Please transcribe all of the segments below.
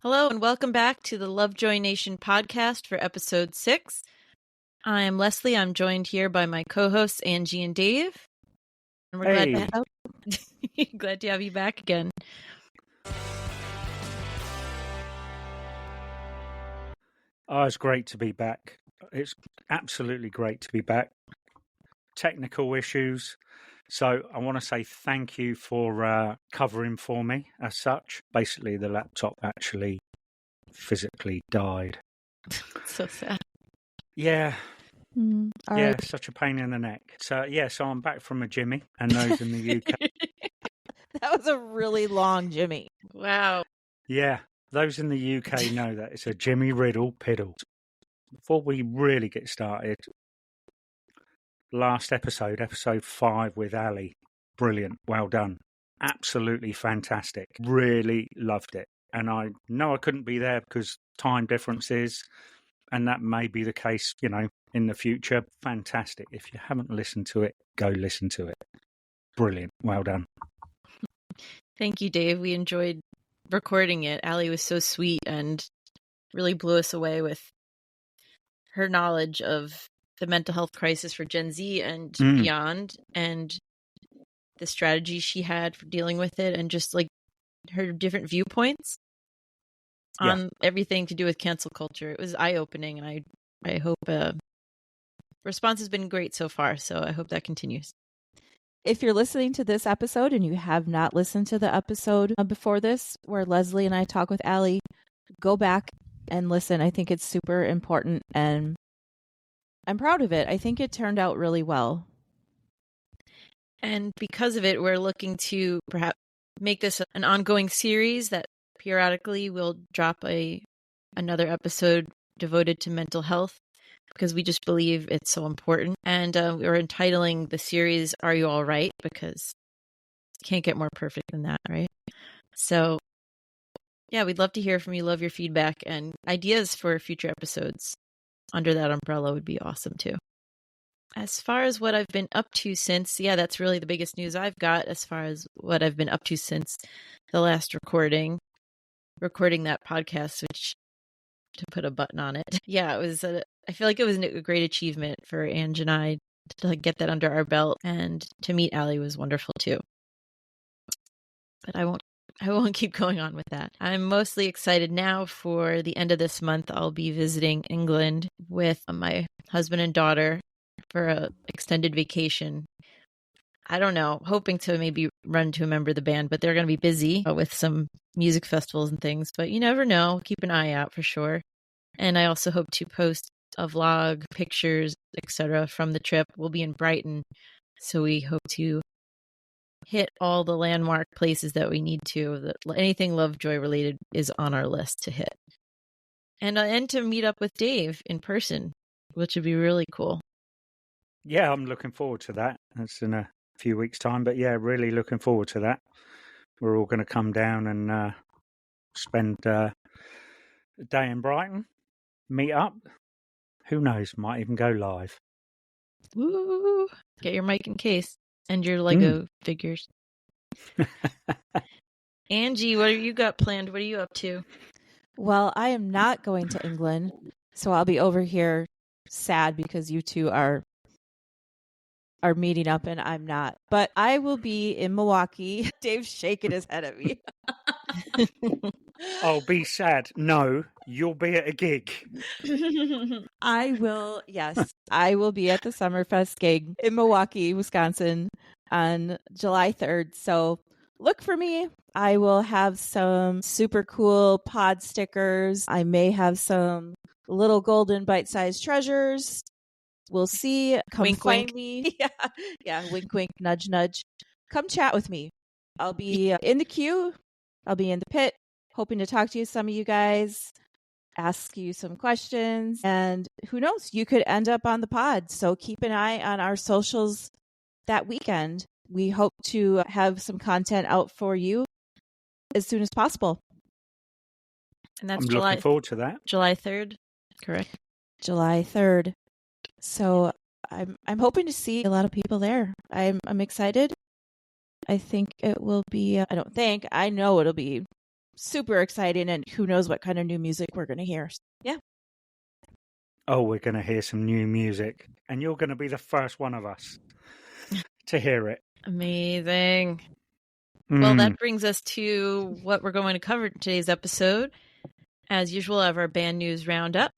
Hello and welcome back to the Lovejoy Nation podcast for episode 6. I am Lesley. I'm joined here by my co-hosts Angie and Dave. And we're glad to have you back again. Oh, it's great to be back. It's absolutely great to be back. Technical issues. So I want to say thank you for covering for me as such. Basically, the laptop actually physically died. So sad. Yeah. Right. Such a pain in the neck. So I'm back from a Jimmy and those in the UK. That was a really long Jimmy. Wow. Yeah, those in the UK know that it's a Jimmy Riddle piddle. Before we really get started, last episode 5 with Ali, brilliant, well done, absolutely fantastic, really loved it. And I know I couldn't be there because time differences, and that may be the case, in the future. Fantastic. If you haven't listened to it, go listen to it. Brilliant, well done. Thank you, Dave. We enjoyed recording it. Ali was so sweet and really blew us away with her knowledge of the mental health crisis for Gen Z and beyond, and the strategy she had for dealing with it, and just like her different viewpoints on everything to do with cancel culture. It was eye-opening, and I hope response has been great so far, so I hope that continues. If you're listening to this episode and you have not listened to the episode before this, where Lesley and I talk with Ali, go back and listen. I think it's super important, and I'm proud of it. I think it turned out really well. And because of it, we're looking to perhaps make this an ongoing series that periodically will drop another episode devoted to mental health, because we just believe it's so important. And we're entitling the series "Are You All Right?" because you can't get more perfect than that, right? So yeah, we'd love to hear from you. Love your feedback and ideas for future episodes under that umbrella would be awesome too. As far as what I've been up to since, that's really the biggest news I've got as far as what I've been up to since the last recording that podcast, which, to put a button on it. Yeah, it was I feel like it was a great achievement for Angie and I to get that under our belt, and to meet Ali was wonderful too. But I won't keep going on with that. I'm mostly excited now for the end of this month. I'll be visiting England with my husband and daughter for an extended vacation. I don't know, hoping to maybe run to a member of the band, but they're going to be busy with some music festivals and things. But you never know. Keep an eye out for sure. And I also hope to post a vlog, pictures, etc. from the trip. We'll be in Brighton, so we hope to hit all the landmark places that we need to. Anything Lovejoy related is on our list to hit. And to meet up with Dave in person, which would be really cool. Yeah, I'm looking forward to that. That's in a few weeks' time, but really looking forward to that. We're all going to come down and spend a day in Brighton, meet up. Who knows, might even go live. Woo! Get your mic in case and your Lego figures. Angie, what have you got planned? What are you up to? Well, I am not going to England, so I'll be over here sad because you two are meeting up and I'm not. But I will be in Milwaukee. Dave's shaking his head at me. I'll be sad. No, you'll be at a gig. I will be at the Summerfest gig in Milwaukee, Wisconsin on July 3rd. So look for me. I will have some super cool pod stickers. I may have some little golden bite-sized treasures. We'll see. Come wink, find wink. me. Yeah. Wink, wink, nudge, nudge. Come chat with me. I'll be in the queue. I'll be in the pit, hoping to talk to some of you guys, ask you some questions, and who knows, you could end up on the pod. So keep an eye on our socials that weekend. We hope to have some content out for you as soon as possible. And that's I'm looking forward to that. July 3rd, correct? July 3rd. So I'm hoping to see a lot of people there. I'm excited. I think it will be, I know it'll be super exciting, and who knows what kind of new music we're going to hear. Yeah. Oh, we're going to hear some new music, and you're going to be the first one of us to hear it. Amazing. Well, that brings us to what we're going to cover in today's episode. As usual, I have our band news roundup.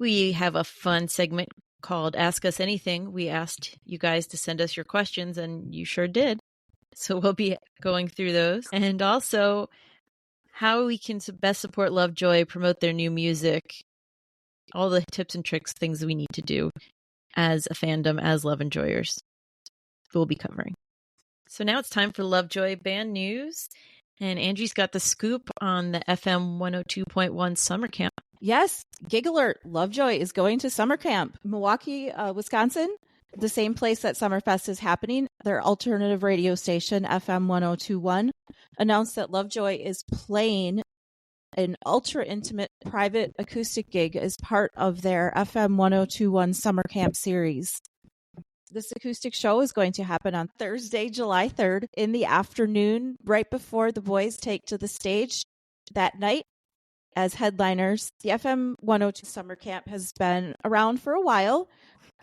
We have a fun segment called Ask Us Anything. We asked you guys to send us your questions, and you sure did. So we'll be going through those. And also how we can best support Lovejoy, promote their new music, all the tips and tricks, things we need to do as a fandom, as Lovenjoyers, we'll be covering. So now it's time for Lovejoy band news. And Angie's got the scoop on the FM 102.1 summer camp. Yes, gig alert. Lovejoy is going to summer camp. Milwaukee, Wisconsin, the same place that Summerfest is happening. Their alternative radio station, FM 1021, announced that Lovejoy is playing an ultra intimate private acoustic gig as part of their FM 1021 summer camp series. This acoustic show is going to happen on Thursday, July 3rd in the afternoon, right before the boys take to the stage that night as headliners. The FM 102 summer camp has been around for a while.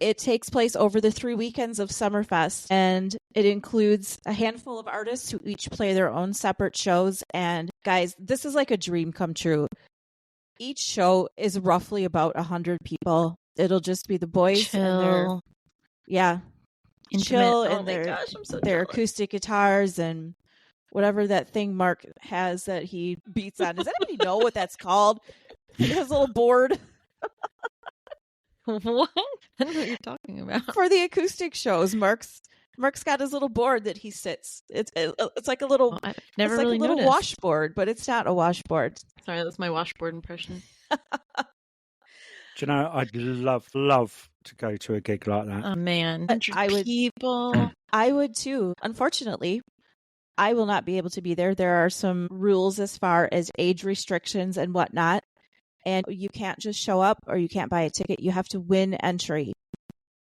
It takes place over the 3 weekends of Summerfest, and it includes a handful of artists who each play their own separate shows. And guys, this is like a dream come true. Each show is roughly about 100 people. It'll just be the boys and their chill and their acoustic guitars and whatever that thing Mark has that he beats on. Does anybody know what that's called? His little board. What? I don't know what you're talking about. For the acoustic shows, Mark's got his little board that he sits. It's like a little. I've never it's really like a little noticed. washboard, but it's not a washboard. Sorry, that's my washboard impression. Do you know, I'd love to go to a gig like that. Oh man, 100 people. I would too. Unfortunately, I will not be able to be there. There are some rules as far as age restrictions and whatnot. And you can't just show up or you can't buy a ticket. You have to win entry.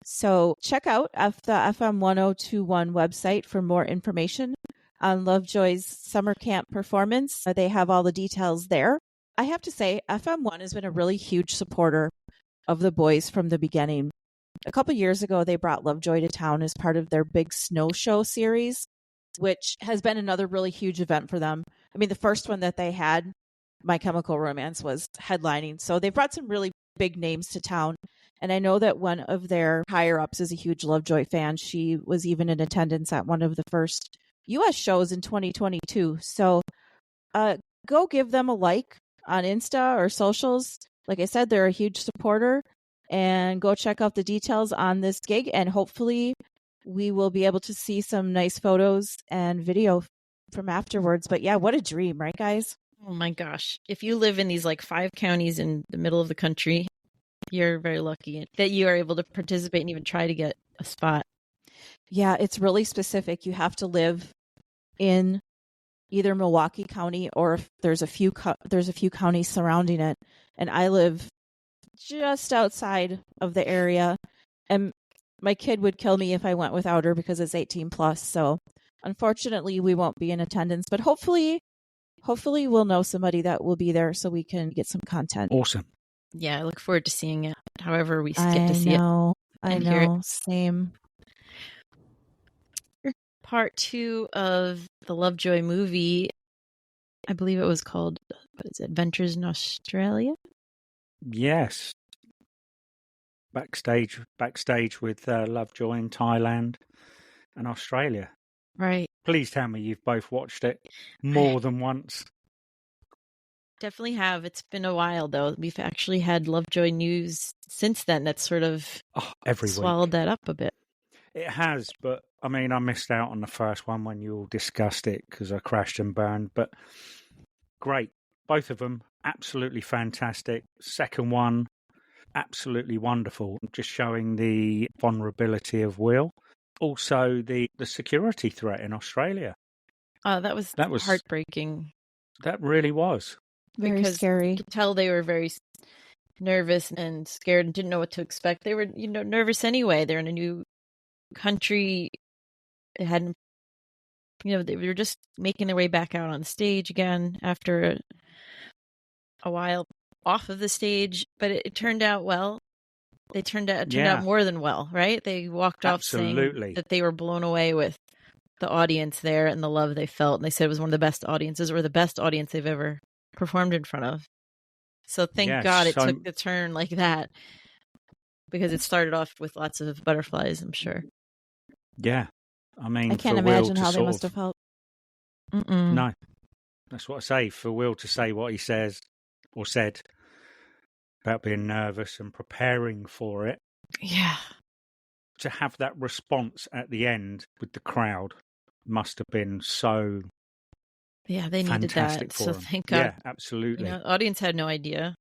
So check out the FM 1021 website for more information on Lovejoy's summer camp performance. They have all the details there. I have to say, FM1 has been a really huge supporter of the boys from the beginning. A couple years ago, they brought Lovejoy to town as part of their big snow show series, which has been another really huge event for them. I mean, the first one that they had, My Chemical Romance, was headlining. So they brought some really big names to town. And I know that one of their higher-ups is a huge Lovejoy fan. She was even in attendance at one of the first U.S. shows in 2022. So go give them a like on Insta or socials. Like I said, they're a huge supporter. And go check out the details on this gig. And hopefully we will be able to see some nice photos and video from afterwards. But yeah, what a dream, right, guys? Oh my gosh. If you live in these like 5 counties in the middle of the country, you're very lucky that you are able to participate and even try to get a spot. Yeah, it's really specific. You have to live in either Milwaukee County or if there's a few counties surrounding it. And I live just outside of the area. And my kid would kill me if I went without her because it's 18 plus. So unfortunately, we won't be in attendance, but hopefully we'll know somebody that will be there so we can get some content. Awesome. Yeah, I look forward to seeing it. However we get to see it. I know. Same. Part 2 of the Lovejoy movie, I believe it was called, Adventures in Australia? Yes. Backstage with Lovejoy in Thailand and Australia. Right. Please tell me you've both watched it more than once. Definitely have. It's been a while, though. We've actually had Lovejoy news since then that's sort of swallowed that up a bit. It has, but I mean, I missed out on the first one when you all discussed it because I crashed and burned. But great. Both of them, absolutely fantastic. Second one, absolutely wonderful. Just showing the vulnerability of Will. Also, the security threat in Australia. That was heartbreaking. That really was. Very scary. You could tell they were very nervous and scared and didn't know what to expect. They were, nervous anyway. They're in a new country. It hadn't They were just making their way back out on stage again after a while off of the stage, but it turned out well. It turned out more than well, right? They walked off saying that they were blown away with the audience there and the love they felt. And they said it was one of the best audiences, or the best audience they've ever performed in front of. So thank God it took the turn like that, because it started off with lots of butterflies, I'm sure. Yeah. I mean, I can't imagine how they must have felt. No. That's what I say. For Will to say what he says or said about being nervous and preparing for it. Yeah. To have that response at the end with the crowd must have been so they needed that. So thank God. Yeah, absolutely. The audience had no idea.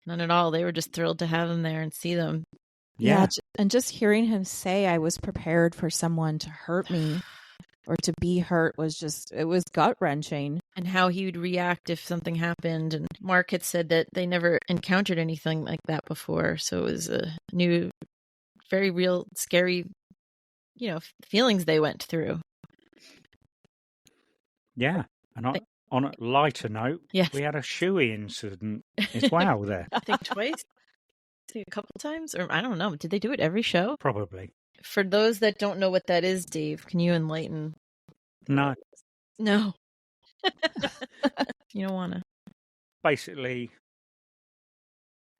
None at all. They were just thrilled to have him there and see them. Yeah. And just hearing him say, I was prepared for someone to hurt me or to be hurt it was gut-wrenching. And how he would react if something happened. And Mark had said that they never encountered anything like that before. So it was a new, very real, scary, feelings they went through. Yeah. And on a lighter note, we had a shoey incident as well there. I think twice. I think a couple times. Or I don't know. Did they do it every show? Probably. For those that don't know what that is, Dave, can you enlighten? No. You don't want to. Basically,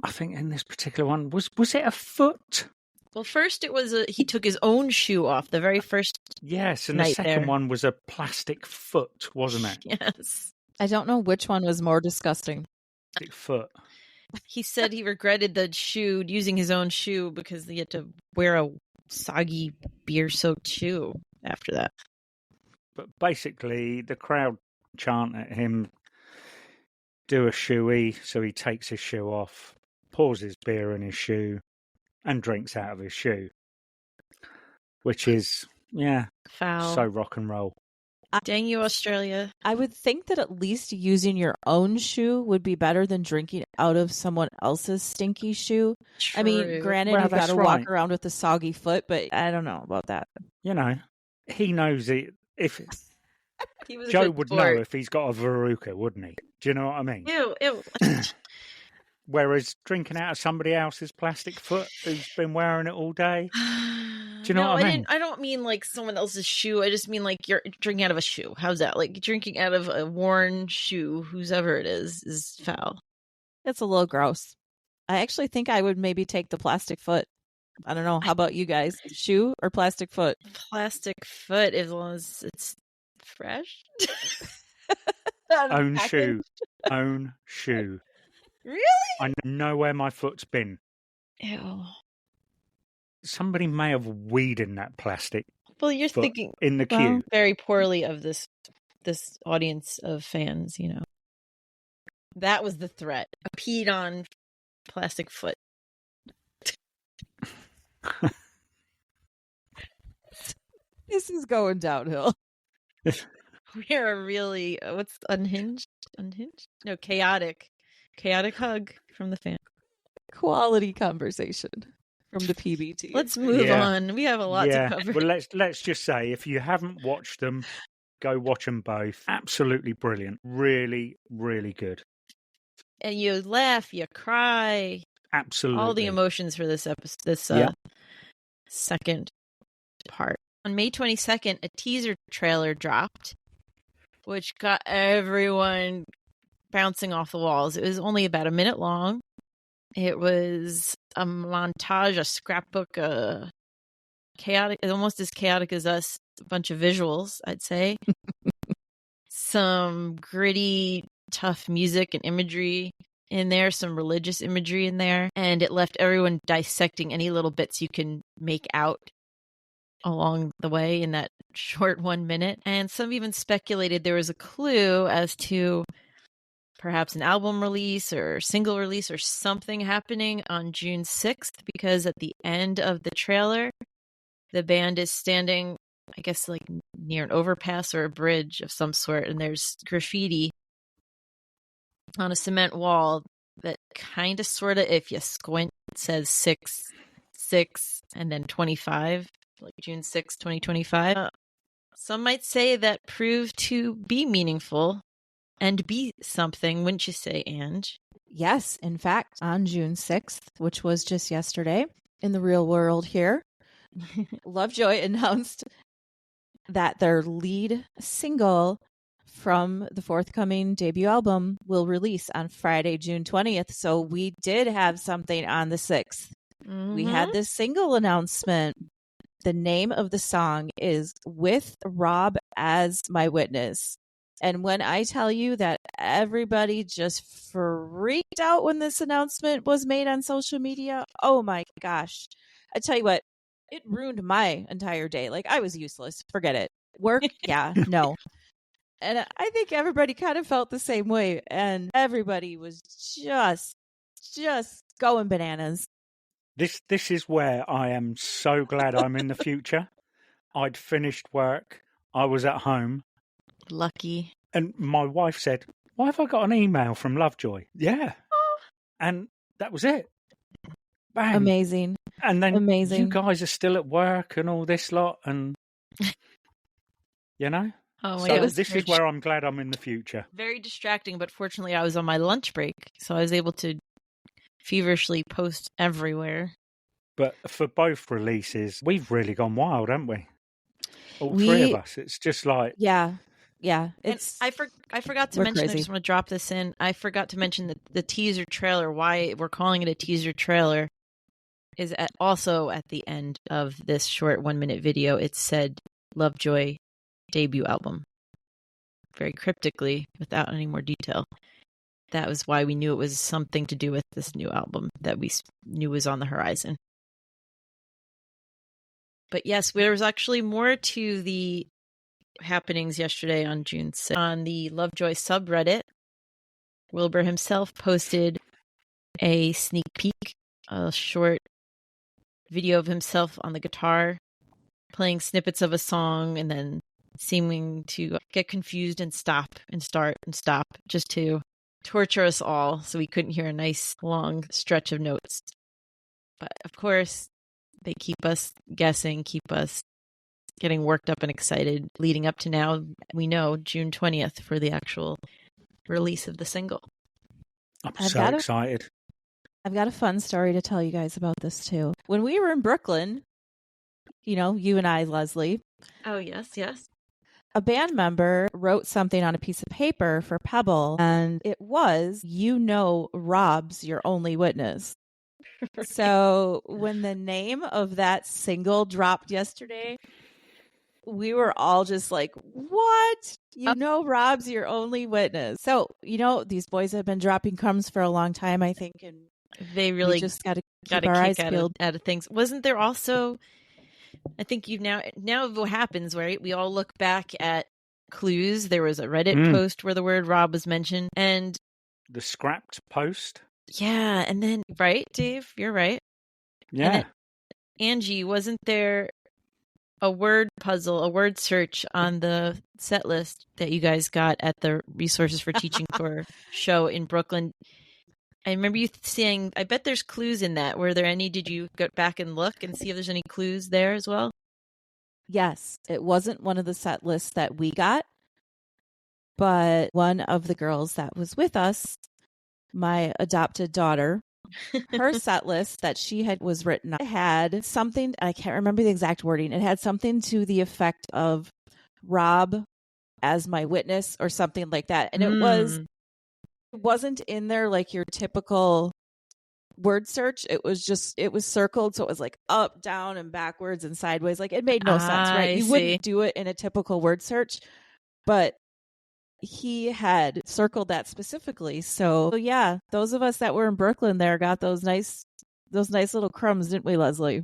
I think in this particular one, was it a foot? Well, first it was he took his own shoe off the very first. Yes, and the second one was a plastic foot, wasn't it? Yes. I don't know which one was more disgusting. Plastic foot. He said he regretted using his own shoe, because he had to wear a soggy beer-soaked shoe after that. But basically, the crowd chant at him, do a shoey, so he takes his shoe off, pours his beer in his shoe, and drinks out of his shoe. Which is, foul. So rock and roll. Dang you, Australia. I would think that at least using your own shoe would be better than drinking out of someone else's stinky shoe. True. I mean, granted, you've got to walk around with a soggy foot, but I don't know about that. He knows it. If Joe would know if he's got a verruca, wouldn't he? Do you know what I mean? Ew. Whereas drinking out of somebody else's plastic foot who's been wearing it all day. Do you know what I mean? I don't mean like someone else's shoe. I just mean like you're drinking out of a shoe. How's that? Like drinking out of a worn shoe, whoever it is foul. It's a little gross. I actually think I would maybe take the plastic foot. I don't know. How about you guys? Shoe or plastic foot? Plastic foot, as long as it's fresh. Own shoe. Really? I know where my foot's been. Ew. Somebody may have weed in that plastic. Well, you're thinking in the queue very poorly of this audience of fans. That was the threat. A peed on plastic foot. This is going downhill. We are really what's unhinged? No, chaotic hug from the fan. Quality conversation from the PBT. Let's move on. We have a lot to cover. Well, let's just say, if you haven't watched them, go watch them both. Absolutely brilliant. Really, really good. And you laugh, you cry. Absolutely. All the emotions for this episode, second part. On May 22nd, a teaser trailer dropped, which got everyone bouncing off the walls. It was only about a minute long. It was a montage, a scrapbook, chaotic, almost as chaotic as us. A bunch of visuals, I'd say. Some gritty, tough music and imagery in there, some religious imagery in there, and it left everyone dissecting any little bits you can make out along the way in that short 1 minute. And some even speculated there was a clue as to perhaps an album release or single release or something happening on June 6th, because at the end of the trailer, the band is standing, I guess, like near an overpass or a bridge of some sort, and there's graffiti on a cement wall that kind of, sort of, if you squint, says 6 and then 25, like June 6, 2025. Some might say that proved to be meaningful and be something, wouldn't you say, Ange? Yes, in fact, on June 6th, which was just yesterday, in the real world here, Lovejoy announced that their lead single from the forthcoming debut album will release on Friday, June 20th. So we did have something on the 6th. We had this single announcement. The name of the song is With Rob as My Witness. And when I tell you that everybody just freaked out when this announcement was made on social media, oh my gosh. I tell you what, it ruined my entire day. Like, I was useless. Forget it. Work? Yeah, no. And I think everybody kind of felt the same way. And everybody was just going bananas. This is where I am so glad I'm in the future. I'd finished work. I was at home. Lucky. And my wife said, "Why have I got an email from Lovejoy?" Yeah. And that was it. Bang. Amazing. And then Amazing. you guys are still at work and all this lot. And, you know? Oh my So God. this is where I'm glad I'm in the future. Very distracting, but fortunately I was on my lunch break, so I was able to feverishly post everywhere. But for both releases, we've really gone wild, haven't we? All three of us. It's just like... Yeah. It's. And I forgot to mention, crazy. I just want to drop this in. I forgot to mention that the teaser trailer, why we're calling it a teaser trailer, is also at the end of this short 1-minute video. It said Lovejoy debut album. Very cryptically, without any more detail. That was why we knew it was something to do with this new album that we knew was on the horizon. But yes, there was actually more to the happenings yesterday on June 6th. On the Lovejoy subreddit, Wilbur himself posted a sneak peek, a short video of himself on the guitar, playing snippets of a song and then seeming to get confused and stop and start and stop just to torture us all so we couldn't hear a nice long stretch of notes. But of course, they keep us guessing, keep us getting worked up and excited leading up to now, we know, June 20th for the actual release of the single. I'm so excited. I've got a fun story to tell you guys about this too. When we were in Brooklyn, you know, you and I, Lesley. Oh, yes. A band member wrote something on a piece of paper for Pebble, and it was, "You know, Rob's your only witness." Right. So when the name of that single dropped yesterday, we were all just like, what? You know, Rob's your only witness. So, you know, these boys have been dropping crumbs for a long time, I think, and they really just got to keep our eyes peeled out of things. Wasn't there also, I think you've now what happens, right? We all look back at clues. There was a Reddit post where the word Rob was mentioned, and the scrapped post. Yeah, and then right, Dave, you're right. Yeah, Angie, wasn't there a word puzzle, a word search on the set list that you guys got at the Resources for Teaching Tour show in Brooklyn? I remember you saying, I bet there's clues in that. Were there any? Did you go back and look and see if there's any clues there as well? Yes, it wasn't one of the set lists that we got, but one of the girls that was with us, my adopted daughter, her set list that she was written on had something, I can't remember the exact wording. It had something to the effect of Rob as my witness or something like that. And it wasn't in there like your typical word search. It was circled. So it was like up, down, and backwards and sideways. Like, it made no sense, right? You wouldn't do it in a typical word search, but he had circled that specifically. So yeah, those of us that were in Brooklyn there got those nice little crumbs, didn't we, Lesley?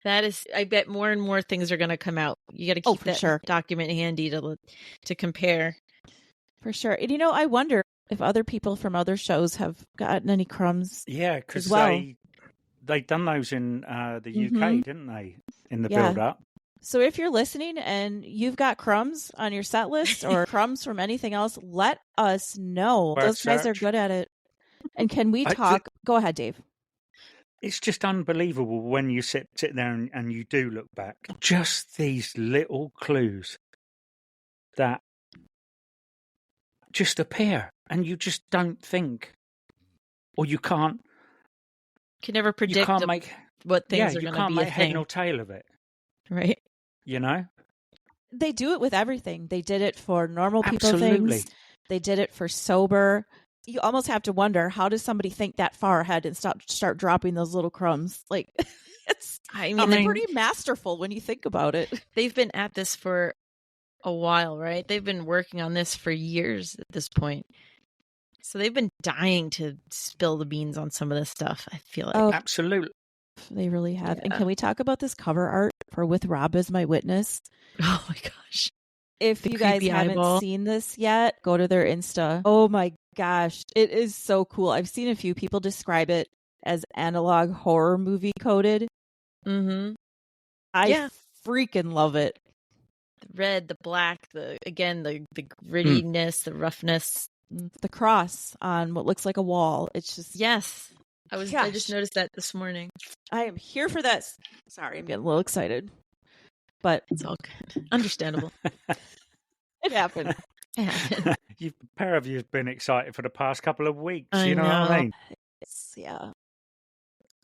That is, I bet more and more things are going to come out. You got to keep that document handy to compare. For sure. And, you know, I wonder if other people from other shows have gotten any crumbs. Yeah, because they done those in the UK, didn't they? In the build-up. So if you're listening and you've got crumbs on your set list or crumbs from anything else, let us know. Those guys are good at it. And can we talk? Go ahead, Dave. It's just unbelievable when you sit there and you do look back. Just these little clues. that just appear, and you just don't think, or you can't Can never predict what things are you going to can't be a make head thing. nor tail of it, Right? you know. They do it with everything. They did it for normal people Absolutely. things. They did it for sober. You almost have to wonder, how does somebody think that far ahead and start dropping those little crumbs? Like, it's pretty masterful when you think about it. They've been at this for a while, right? They've been working on this for years at this point. So they've been dying to spill the beans on some of this stuff, I feel like. Oh, absolutely. They really have. Yeah. And can we talk about this cover art for With Rob as My Witness? Oh my gosh. If you guys haven't seen this yet, go to their Insta. Oh my gosh. It is so cool. I've seen a few people describe it as analog horror movie coded. Mm-hmm. I freaking love it. The red, the black, the grittiness, the roughness. The cross on what looks like a wall. It's just... Yes. I just noticed that this morning. I am here for this. Sorry, I'm getting a little excited. But it's all good. Understandable. It happened. A pair of you have been excited for the past couple of weeks. I you know what I mean?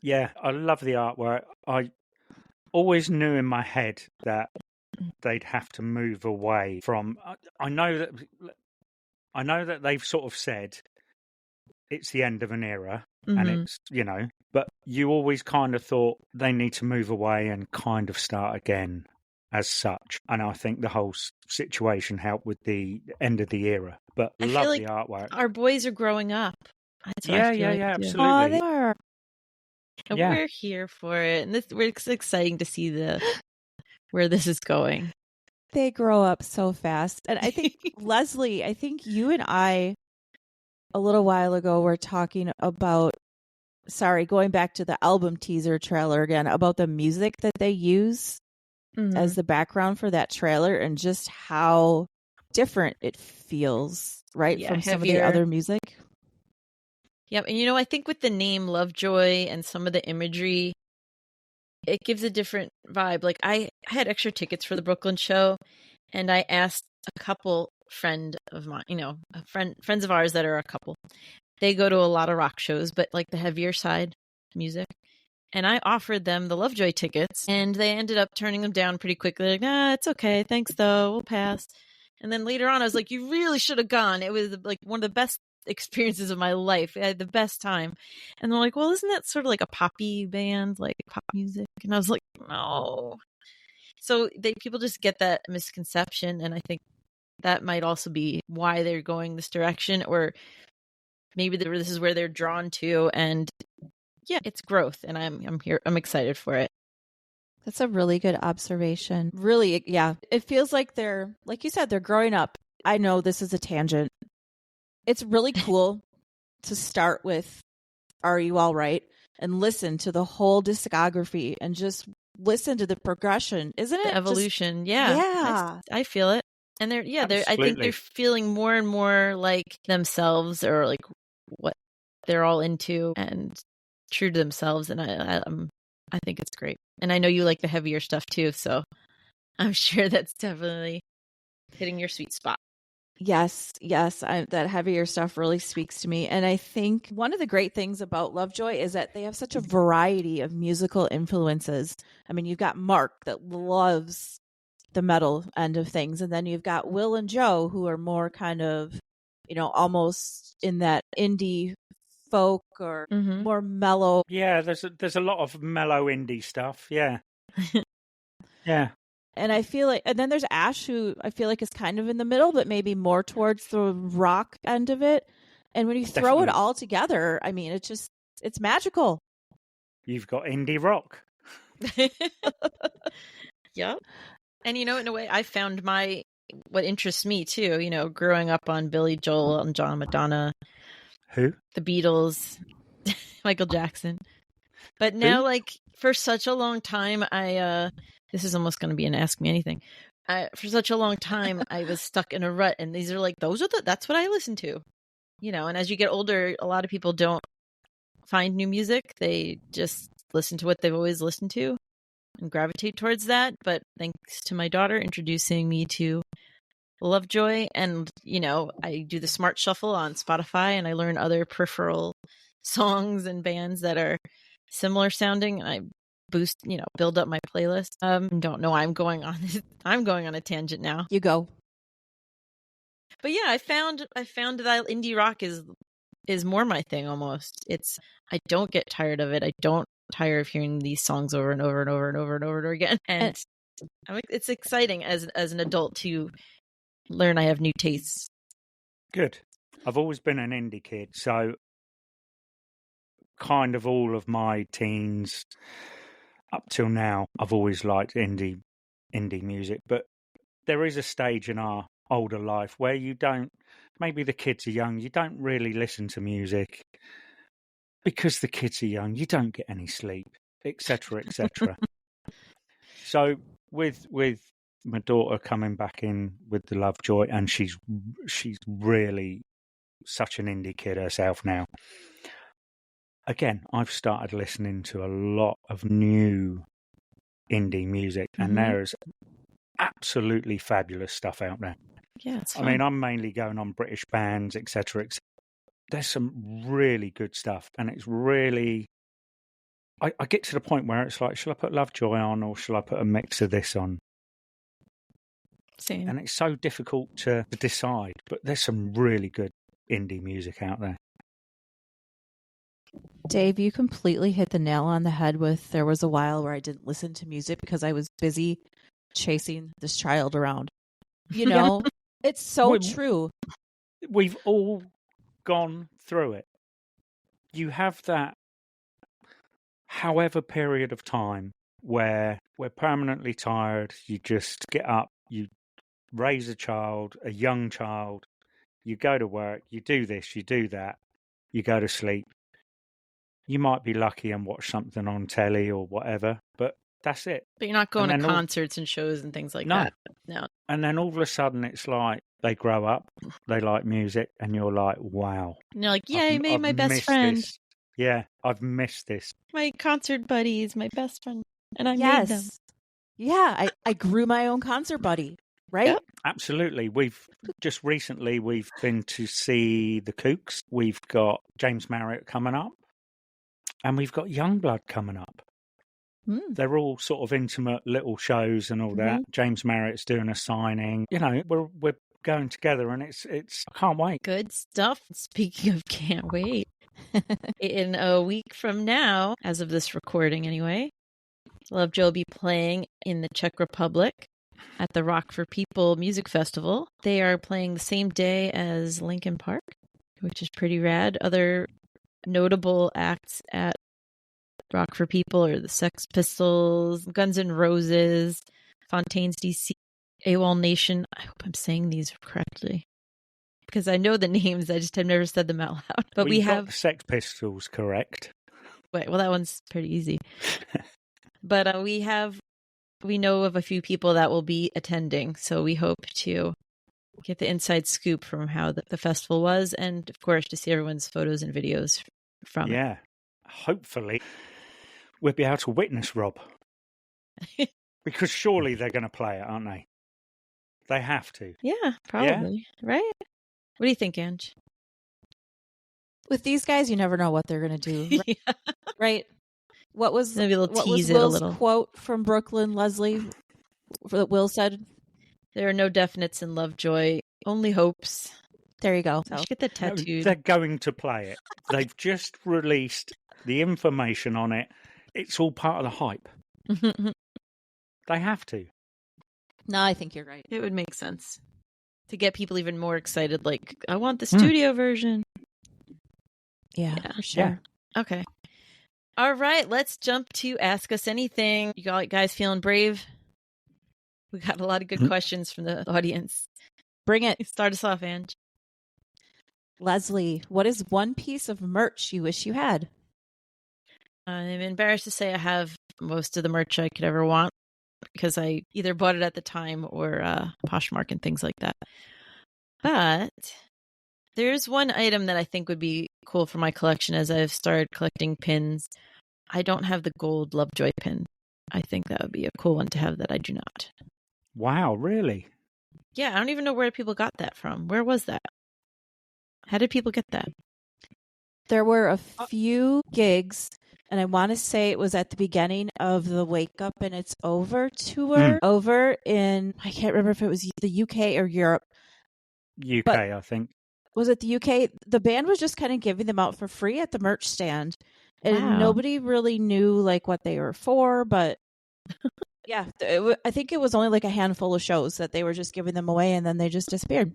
Yeah, I love the artwork. I always knew in my head that they'd have to move away from. I know that they've sort of said it's the end of an era, and it's, but you always kind of thought they need to move away and kind of start again as such. And I think the whole situation helped with the end of the era. But I love the artwork. Our boys are growing up. Yeah, absolutely. Oh, they are. And we're here for it. And it's exciting to see where this is going. They grow up so fast. And I think, Lesley, I think you and I, a little while ago, were talking about, going back to the album teaser trailer again, about the music that they use as the background for that trailer and just how different it feels, right? From some of the other music. Yep. And, I think with the name Lovejoy and some of the imagery, it gives a different vibe. Like, I had extra tickets for the Brooklyn show, and I asked a couple friend of mine, friends of ours that are a couple. They go to a lot of rock shows, but like the heavier side music. And I offered them the Lovejoy tickets, and they ended up turning them down pretty quickly. Like, nah, it's okay. Thanks, though. We'll pass. And then later on, I was like, you really should have gone. It was like one of the best experiences of my life. I had the best time. And they're like, well, isn't that sort of like a poppy band, like pop music? And I was like, no. So people just get that misconception. And I think that might also be why they're going this direction, or maybe this is where they're drawn to. And it's growth, and I'm here. I'm excited for it. That's a really good observation. Really, yeah. It feels like they're, like you said, they're growing up. I know this is a tangent. It's really cool to start with Are You All Right and listen to the whole discography and listen to the progression, isn't it? The evolution, yeah. I feel it. And I think they're feeling more and more like themselves, or like what they're all into, and true to themselves. And I think it's great. And I know you like the heavier stuff too, so I'm sure that's definitely hitting your sweet spot. Yes. That heavier stuff really speaks to me. And I think one of the great things about Lovejoy is that they have such a variety of musical influences. I mean, you've got Mark that loves the metal end of things. And then you've got Will and Joe, who are more kind of, almost in that indie folk or more mellow. Yeah, there's a lot of mellow indie stuff. Yeah. Yeah. And I feel like, and then there's Ash, who I feel like is kind of in the middle, but maybe more towards the rock end of it. And when you throw it all together, I mean, it's magical. You've got indie rock. Yep. And in a way, I found what interests me too, growing up on Billy Joel and John Madonna. Who? The Beatles, Michael Jackson. But now, like, for such a long time, this is almost going to be an Ask Me Anything. For such a long time, I was stuck in a rut, and these are like, that's what I listen to. And as you get older, a lot of people don't find new music. They just listen to what they've always listened to and gravitate towards that. But thanks to my daughter introducing me to Lovejoy, and I do the smart shuffle on Spotify, and I learn other peripheral songs and bands that are similar sounding, and I boost, build up my playlist. Don't know. I'm going on a tangent now. You go. But yeah, I found that indie rock is more my thing almost. I don't get tired of it. I don't tire of hearing these songs over and over and over and over and over again. And it's exciting as an adult to learn I have new tastes. Good. I've always been an indie kid, so kind of all of my teens up till now, I've always liked indie music. But there is a stage in our older life where you don't, maybe the kids are young, you don't really listen to music because the kids are young, you don't get any sleep, etc., etc. So with my daughter coming back in with the Lovejoy, and she's really such an indie kid herself now. Again, I've started listening to a lot of new indie music, and there's absolutely fabulous stuff out there. Yeah, it's I fun. mean, I'm mainly going on British bands, etc. There's some really good stuff, and it's really... I get to the point where it's like, shall I put Lovejoy on, or shall I put a mix of this on? Same. And it's so difficult to decide, but there's some really good indie music out there. Dave, you completely hit the nail on the head with there was a while where I didn't listen to music because I was busy chasing this child around. It's so true. We've all gone through it. You have that, however, period of time where we're permanently tired. You just get up, you raise a young child, you go to work, you do this, you do that, you go to sleep. You might be lucky and watch something on telly or whatever, but that's it. But you're not going to concerts and shows and things like that. No. And then all of a sudden it's like they grow up, they like music, and you're like, wow. And you're like, yeah, I made my best friend. This. Yeah, I've missed this. My concert buddy is my best friend, and I made them. Yeah, I grew my own concert buddy, right? Yep. Absolutely. We've been to see the Kooks. We've got James Marriott coming up, and we've got Youngblood coming up. They're all sort of intimate little shows and all that. James Marriott's doing a signing. We're going together, and it's I can't wait. Good stuff. Speaking of can't wait, in a week from now, as of this recording anyway, Lovejoy will be playing in the Czech Republic at the Rock for People Music Festival. They are playing the same day as Linkin Park, which is pretty rad. Other notable acts at Rock for People are the Sex Pistols, Guns N' Roses, Fontaines DC, AWOL Nation. I hope I'm saying these correctly, because I know the names, I just have never said them out loud. But we have got the Sex Pistols correct. Wait, well, that one's pretty easy. But we know of a few people that will be attending, so we hope to get the inside scoop from how the festival was, and of course to see everyone's photos and videos from it. Yeah, hopefully we'll be able to witness Rob. Because surely they're going to play it, aren't they? They have to. Yeah, probably. Yeah? Right? What do you think, Ange? With these guys, you never know what they're going to do. Right? Yeah. Right? What was Will's quote from Brooklyn, Lesley, that Will said? There are no definites in Lovejoy, only hopes. There you go. I should get that tattooed. They're going to play it. They've just released the information on it. It's all part of the hype. They have to. No, I think you're right. It would make sense to get people even more excited. Like, I want the studio version. Yeah, for sure. Yeah. Okay. All right, let's jump to Ask Us Anything. You guys feeling brave? We got a lot of good questions from the audience. Bring it. Start us off, Ange. Lesley, what is one piece of merch you wish you had? I'm embarrassed to say I have most of the merch I could ever want, because I either bought it at the time or Poshmark and things like that. But there's one item that I think would be cool for my collection as I've started collecting pins. I don't have the gold Lovejoy pin. I think that would be a cool one to have that I do not. Wow, really? Yeah, I don't even know where people got that from. Where was that? How did people get that? There were a few gigs, and I want to say it was at the beginning of the Wake Up and It's Over tour over in, I can't remember if it was the UK or Europe. UK, but I think. Was it the UK? The band was just kind of giving them out for free at the merch stand. And Wow. nobody really knew like what they were for, but yeah, I think it was only like a handful of shows that they were just giving them away, and then they just disappeared.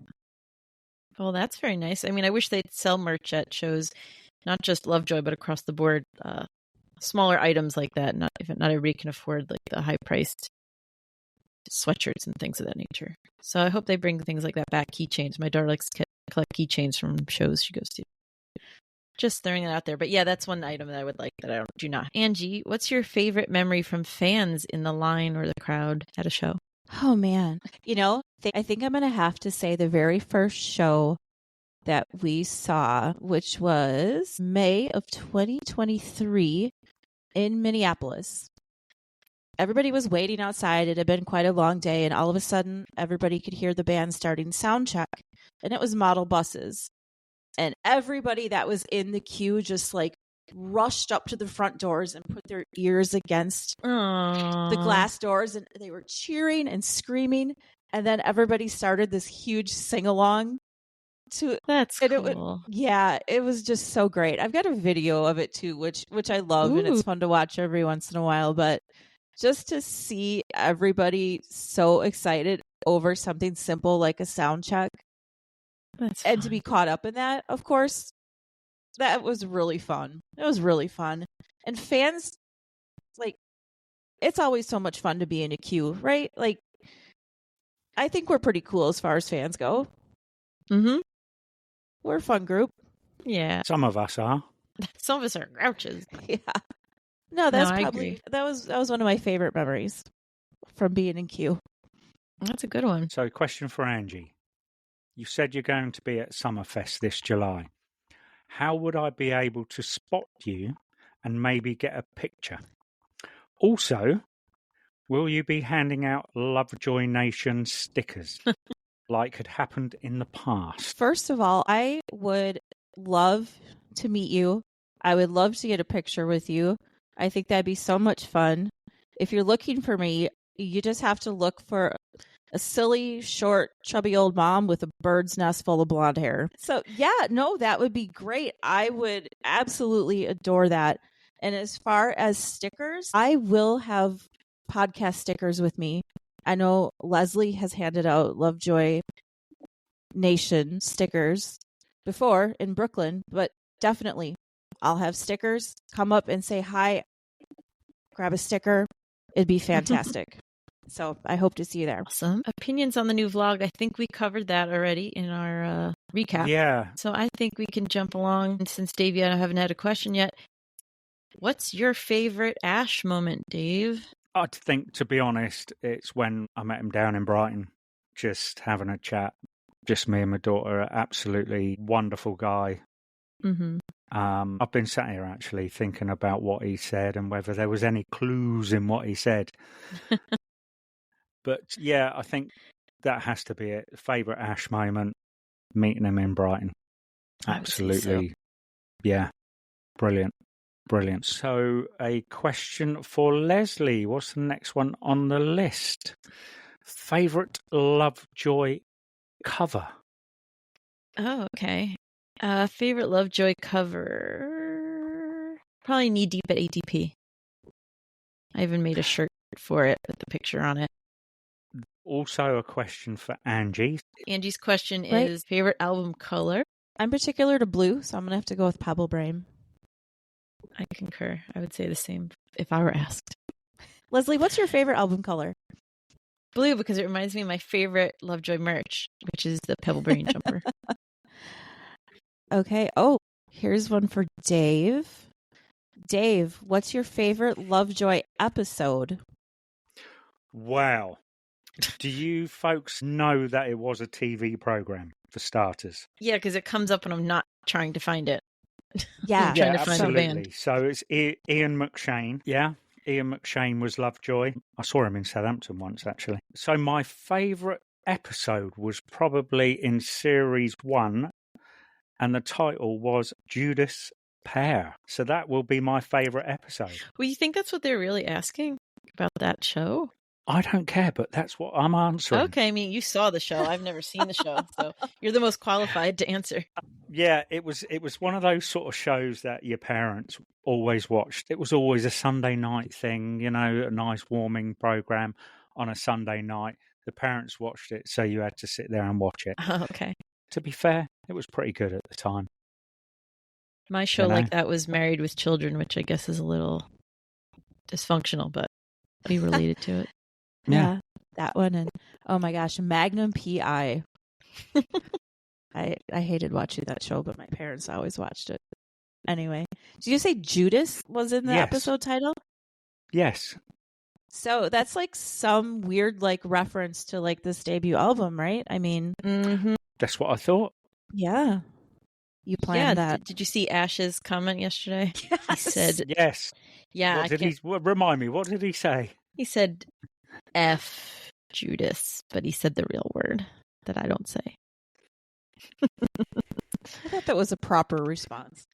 Well, that's very nice. I mean, I wish they'd sell merch at shows, not just Lovejoy, but across the board. Smaller items like that. Not everybody can afford like the high priced sweatshirts and things of that nature. So I hope they bring things like that back. Keychains. My daughter likes to collect keychains from shows she goes to. Just throwing it out there. But yeah, that's one item that I would like that I do not. Angie, what's your favorite memory from fans in the line or the crowd at a show? Oh, man. I think I'm going to have to say the very first show that we saw, which was May of 2023 in Minneapolis. Everybody was waiting outside. It had been quite a long day, and all of a sudden, everybody could hear the band starting sound check, and it was model buses. And everybody that was in the queue just like rushed up to the front doors and put their ears against the glass doors, and they were cheering and screaming. And then everybody started this huge sing-along. That's cool. It was just so great. I've got a video of it too, which I love. Ooh. And it's fun to watch every once in a while. But just to see everybody so excited over something simple like a sound check, and to be caught up in that, of course, that was really fun. It was really fun. And fans, like, it's always so much fun to be in a queue, right? Like, I think we're pretty cool as far as fans go. Mm-hmm. We're a fun group. Yeah. Some of us are. Some of us are grouches. Yeah. No, that's probably, that was one of my favorite memories from being in queue. That's a good one. So, question for Angie. You said you're going to be at Summerfest this July. How would I be able to spot you and maybe get a picture? Also, will you be handing out Lovejoy Nation stickers like had happened in the past? First of all, I would love to meet you. I would love to get a picture with you. I think that'd be so much fun. If you're looking for me, you just have to look for a silly, short, chubby old mom with a bird's nest full of blonde hair. So, yeah, no, that would be great. I would absolutely adore that. And as far as stickers, I will have podcast stickers with me. I know Lesley has handed out Lovejoy Nation stickers before in Brooklyn, but definitely I'll have stickers. Come up and say hi, grab a sticker. It'd be fantastic. So I hope to see you there. Awesome. Opinions on the new vlog. I think we covered that already in our recap. Yeah. So I think we can jump along. And since Dave, I haven't had a question yet. What's your favorite Ash moment, Dave? I think, to be honest, it's when I met him down in Brighton, just having a chat. Just me and my daughter. Absolutely wonderful guy. Mm-hmm. I've been sat here actually thinking about what he said and whether there was any clues in what he said. But yeah, I think that has to be it. Favourite Ash moment, meeting him in Brighton. Absolutely. So. Yeah. Brilliant. Brilliant. So a question for Lesley. What's the next one on the list? Favourite Lovejoy cover? Oh, okay. Favorite Lovejoy cover? Probably Knee Deep at ATP. I even made a shirt for it with the picture on it. Also a question for Angie. Angie's question is favorite album color? I'm particular to blue, so I'm going to have to go with Pebble Brain. I concur. I would say the same if I were asked. Lesley, what's your favorite album color? Blue, because it reminds me of my favorite Lovejoy merch, which is the Pebble Brain jumper. Okay. Oh, here's one for Dave. Dave, what's your favorite Lovejoy episode? Wow. Do you folks know that it was a TV program, for starters? Yeah, because it comes up when I'm not trying to find it. Yeah, trying to find absolutely. a band. So it's Ian McShane. Yeah, Ian McShane was Lovejoy. I saw him in Southampton once, actually. So my favourite episode was probably in series 1, and the title was Judas Pear. So that will be my favourite episode. Well, you think that's what they're really asking about that show? I don't care, but that's what I'm answering. Okay, I mean, you saw the show. I've never seen the show, so you're the most qualified to answer. Yeah, it was one of those sort of shows that your parents always watched. It was always a Sunday night thing, you know, a nice warming program on a Sunday night. The parents watched it, so you had to sit there and watch it. Oh, okay. To be fair, it was pretty good at the time. My show like that was Married with Children, which I guess is a little dysfunctional, but we related to it. Yeah, that one. And oh my gosh, Magnum PI. I hated watching that show, but my parents always watched it. Anyway, did you say Judas was in the episode title? Yes. So that's like some weird like reference to like this debut album, right? I mean, that's what I thought. Yeah. You planned that. Did you see Ash's comment yesterday? Yes. He said, yes. Yeah. Remind me, what did he say? He said F Judas, but he said the real word that I don't say. I thought that was a proper response.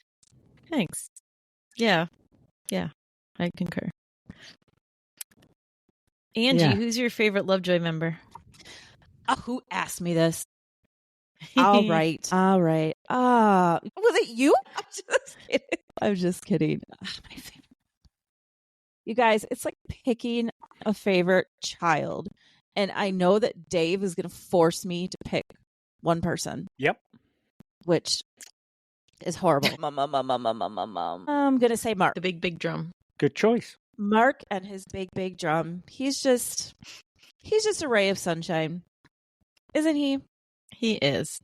Thanks. Yeah. I concur. Angie, who's your favorite Lovejoy member? Who asked me this? All right. Was it you? I'm just kidding. My favorite. You guys, it's like picking a favorite child. And I know that Dave is going to force me to pick one person. Yep. Which is horrible. I'm going to say Mark. The big drum. Good choice. Mark and his big drum. He's just a ray of sunshine. Isn't he? He is.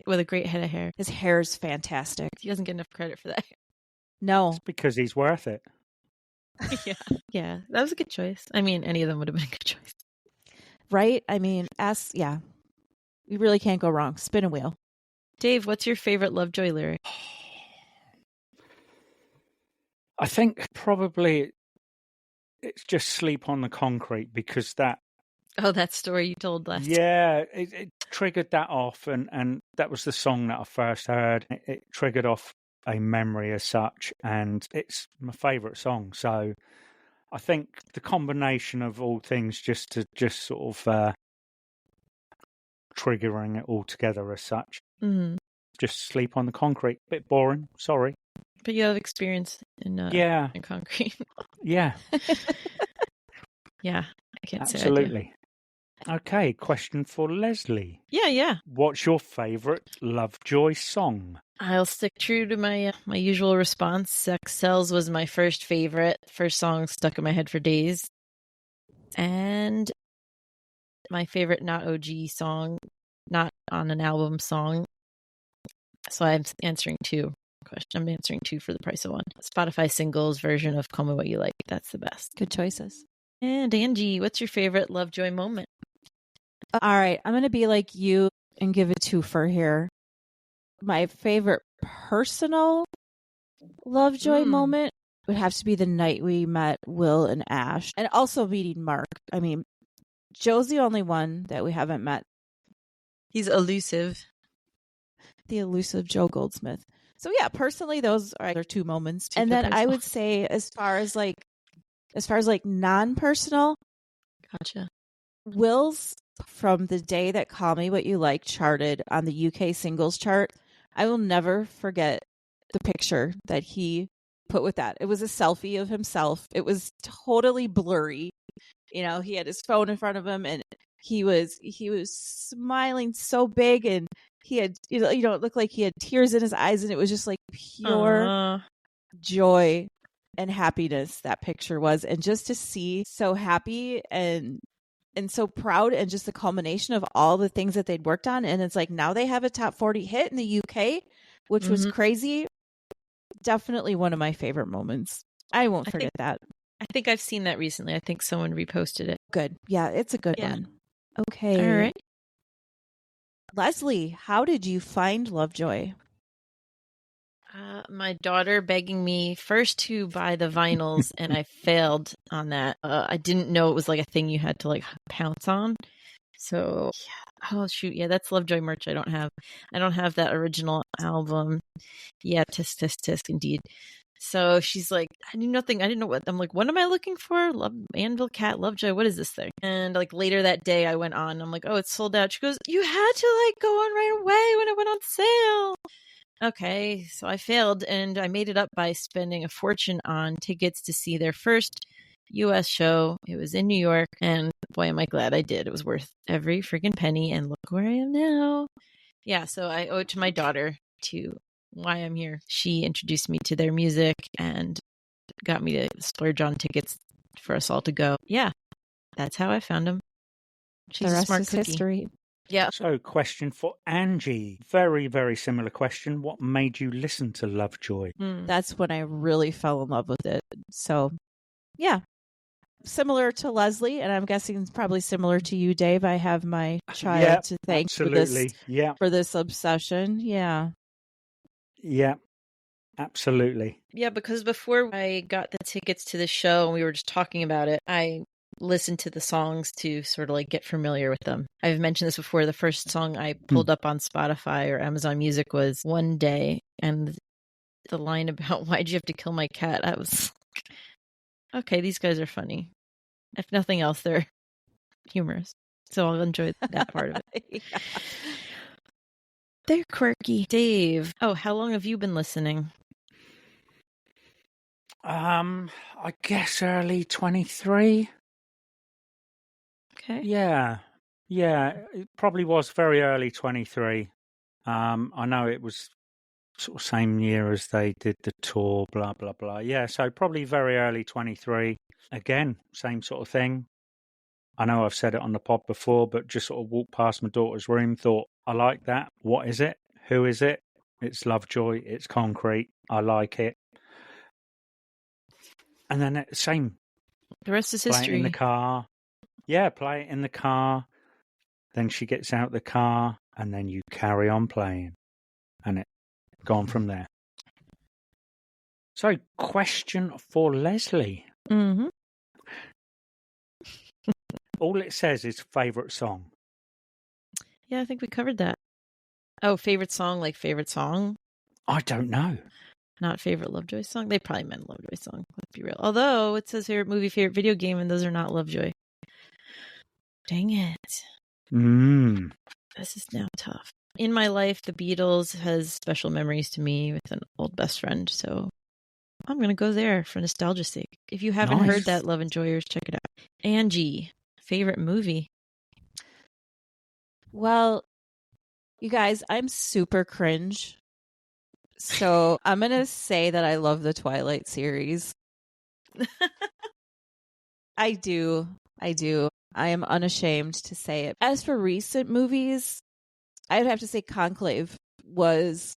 With a great head of hair. His hair is fantastic. He doesn't get enough credit for that. No. It's because he's worth it. Yeah, that was a good choice. I mean, any of them would have been a good choice. Right? I mean, you really can't go wrong. Spin a wheel. Dave, what's your favorite Lovejoy lyric? I think probably it's just Sleep on the Concrete, because that... Oh, that story you told last time. Yeah, it triggered that off, and that was the song that I first heard. It triggered off a memory as such, and it's my favourite song. So I think the combination of all things just sort of triggering it all together as such. Mm-hmm. Just Sleep on the Concrete. Bit boring, sorry. But you have experience in concrete. Yeah. Yeah, I can't say absolutely. Okay, question for Lesley. Yeah. What's your favourite Lovejoy song? I'll stick true to my usual response. Sex Cells was my first song stuck in my head for days. And my favorite not OG song, not on an album song. So I'm answering two. I'm answering two for the price of one. Spotify singles version of Call Me What You Like. That's the best. Good choices. And Angie, what's your favorite Lovejoy moment? All right, I'm going to be like you and give a twofer here. My favorite personal Lovejoy moment would have to be the night we met Will and Ash, and also meeting Mark. I mean, Joe's the only one that we haven't met. He's elusive. The elusive Joe Goldsmith. So yeah, personally, those are two moments. And then I would say, as far as non-personal, gotcha. Will's from the day that Call Me What You Like charted on the UK singles chart. I will never forget the picture that he put with that. It was a selfie of himself. It was totally blurry. You know, he had his phone in front of him, and he was smiling so big, and he had it looked like he had tears in his eyes, and it was just like pure joy and happiness that picture was. And just to see so happy and so proud, and just the culmination of all the things that they'd worked on. And it's like, now they have a top 40 hit in the UK, which was crazy. Definitely one of my favorite moments. I won't forget that. I think I've seen that recently. I think someone reposted it. Good. Yeah, it's a good one. Okay. All right. Lesley, how did you find Lovejoy? My daughter begging me first to buy the vinyls, and I failed on that. I didn't know it was like a thing you had to like pounce on. So, yeah. Oh, shoot. Yeah, that's Lovejoy merch I don't have. I don't have that original album. Yeah, tisk, tisk, tisk, indeed. So she's like, I knew nothing. I didn't know what. I'm like, what am I looking for? Anvil Cat, Lovejoy. What is this thing? And like later that day, I went on. I'm like, oh, it's sold out. She goes, you had to like go on right away when it went on sale. Okay, so I failed, and I made it up by spending a fortune on tickets to see their first U.S. show. It was in New York, and boy, am I glad I did. It was worth every freaking penny, and look where I am now. Yeah, so I owe it to my daughter to why I'm here. She introduced me to their music and got me to splurge on tickets for us all to go. Yeah, that's how I found them. She's The a rest smart is cookie. history. Yeah. So, question for Angie. Very, very similar question. What made you listen to Lovejoy? That's when I really fell in love with it. So, yeah. Similar to Lesley, and I'm guessing it's probably similar to you, Dave. I have my child to thank absolutely. for this obsession. Yeah. Yeah, absolutely. Yeah, because before I got the tickets to the show and we were just talking about it, I listened to the songs to sort of like get familiar with them. I've mentioned this before. The first song I pulled up on Spotify or Amazon Music was One Day, and the line about why'd you have to kill my cat, I was like, okay, these guys are funny. If nothing else, they're humorous. So I'll enjoy that part of it. Yeah. They're quirky. Dave, oh, how long have you been listening? I guess early 23. Okay. Yeah, it probably was very early 23. I know it was sort of same year as they did the tour, blah, blah, blah. Yeah, so probably very early 23. Again, same sort of thing. I know I've said it on the pod before, but just sort of walked past my daughter's room, thought, I like that. What is it? Who is it? It's Lovejoy. It's Concrete. I like it. And then same. The rest is Play history. it in the car. Yeah, play it in the car. Then she gets out the car, and then you carry on playing. And it gone from there. So, question for Lesley. Mm-hmm. All it says is favourite song. Yeah, I think we covered that. Oh, favorite song, like favorite song? I don't know. Not favorite Lovejoy song? They probably meant Lovejoy song, let's be real. Although it says favorite movie, favorite video game, and those are not Lovejoy. Dang it. This is now tough. In my life, the Beatles has special memories to me with an old best friend, so I'm going to go there for nostalgia's sake. If you haven't heard that, Lovenjoyers, check it out. Angie, favorite movie? Well, you guys, I'm super cringe. So I'm going to say that I love the Twilight series. I do. I am unashamed to say it. As for recent movies, I would have to say Conclave was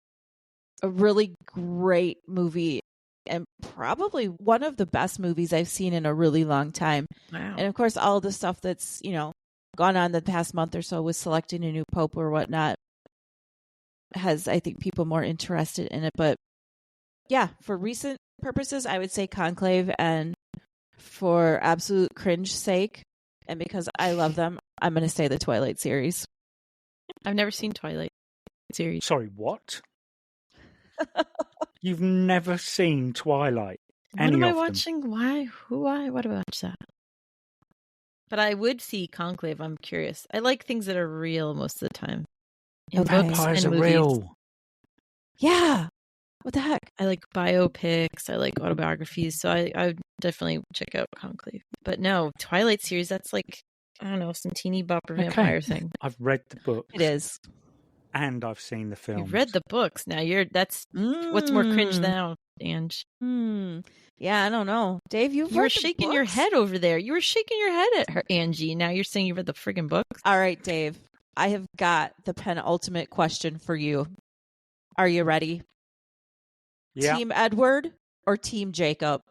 a really great movie and probably one of the best movies I've seen in a really long time. Wow. And of course, all the stuff that's, gone on the past month or so with selecting a new pope or whatnot has, I think, people more interested in it. But yeah, for recent purposes, I would say Conclave, and for absolute cringe sake, and because I love them, I'm going to say the Twilight series. I've never seen Twilight series. Sorry, what? You've never seen Twilight? What am I watching? Why? Why do I watch that? But I would see Conclave. I'm curious. I like things that are real most of the time. Okay. Vampires are real. Yeah. What the heck? I like biopics. I like autobiographies. So I would definitely check out Conclave. But no, Twilight series, that's like, I don't know, some teeny bopper vampire thing. I've read the book. It is. And I've seen the film. You've read the books. Now that's what's more cringe now, Ange. Yeah, I don't know. Dave, you were shaking your head over there. You were shaking your head at her, Angie. Now you're saying you read the friggin' books. All right, Dave. I have got the penultimate question for you. Are you ready? Yeah. Team Edward or Team Jacob?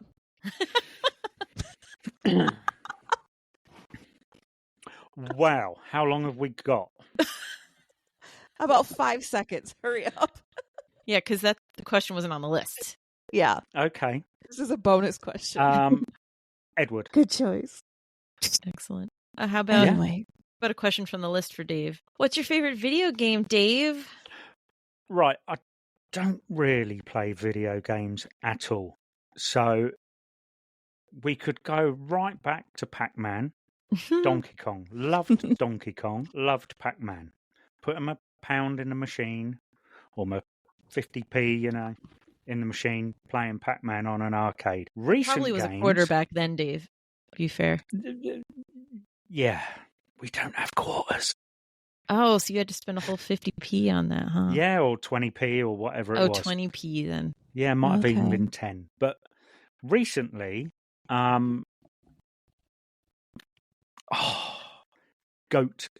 Wow. How long have we got? About 5 seconds. Hurry up. Yeah, because the question wasn't on the list. Yeah. Okay. This is a bonus question. Edward. Good choice. Excellent. How about anyway? About a question from the list for Dave. What's your favorite video game, Dave? Right, I don't really play video games at all. So we could go right back to Pac-Man, Donkey Kong. Loved Donkey Kong, loved Pac-Man. Put him a pound in the machine, or my 50p, in the machine, playing Pac-Man on an arcade. Recent Probably was games, a quarter back then, Dave. Be fair. Yeah, we don't have quarters. Oh, so you had to spend a whole 50p on that, huh? Yeah, or 20p or whatever it was. 20p then. Yeah, it might have even been 10. But recently, Goat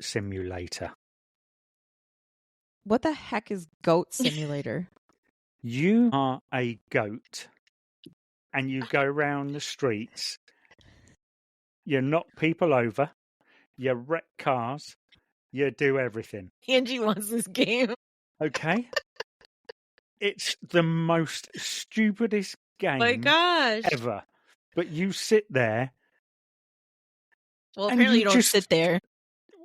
Simulator. What the heck is Goat Simulator? You are a goat and you go round the streets. You knock people over. You wreck cars. You do everything. Angie wants this game. Okay? It's the most stupidest game My gosh. ever. But you sit there. Well, apparently you don't sit there.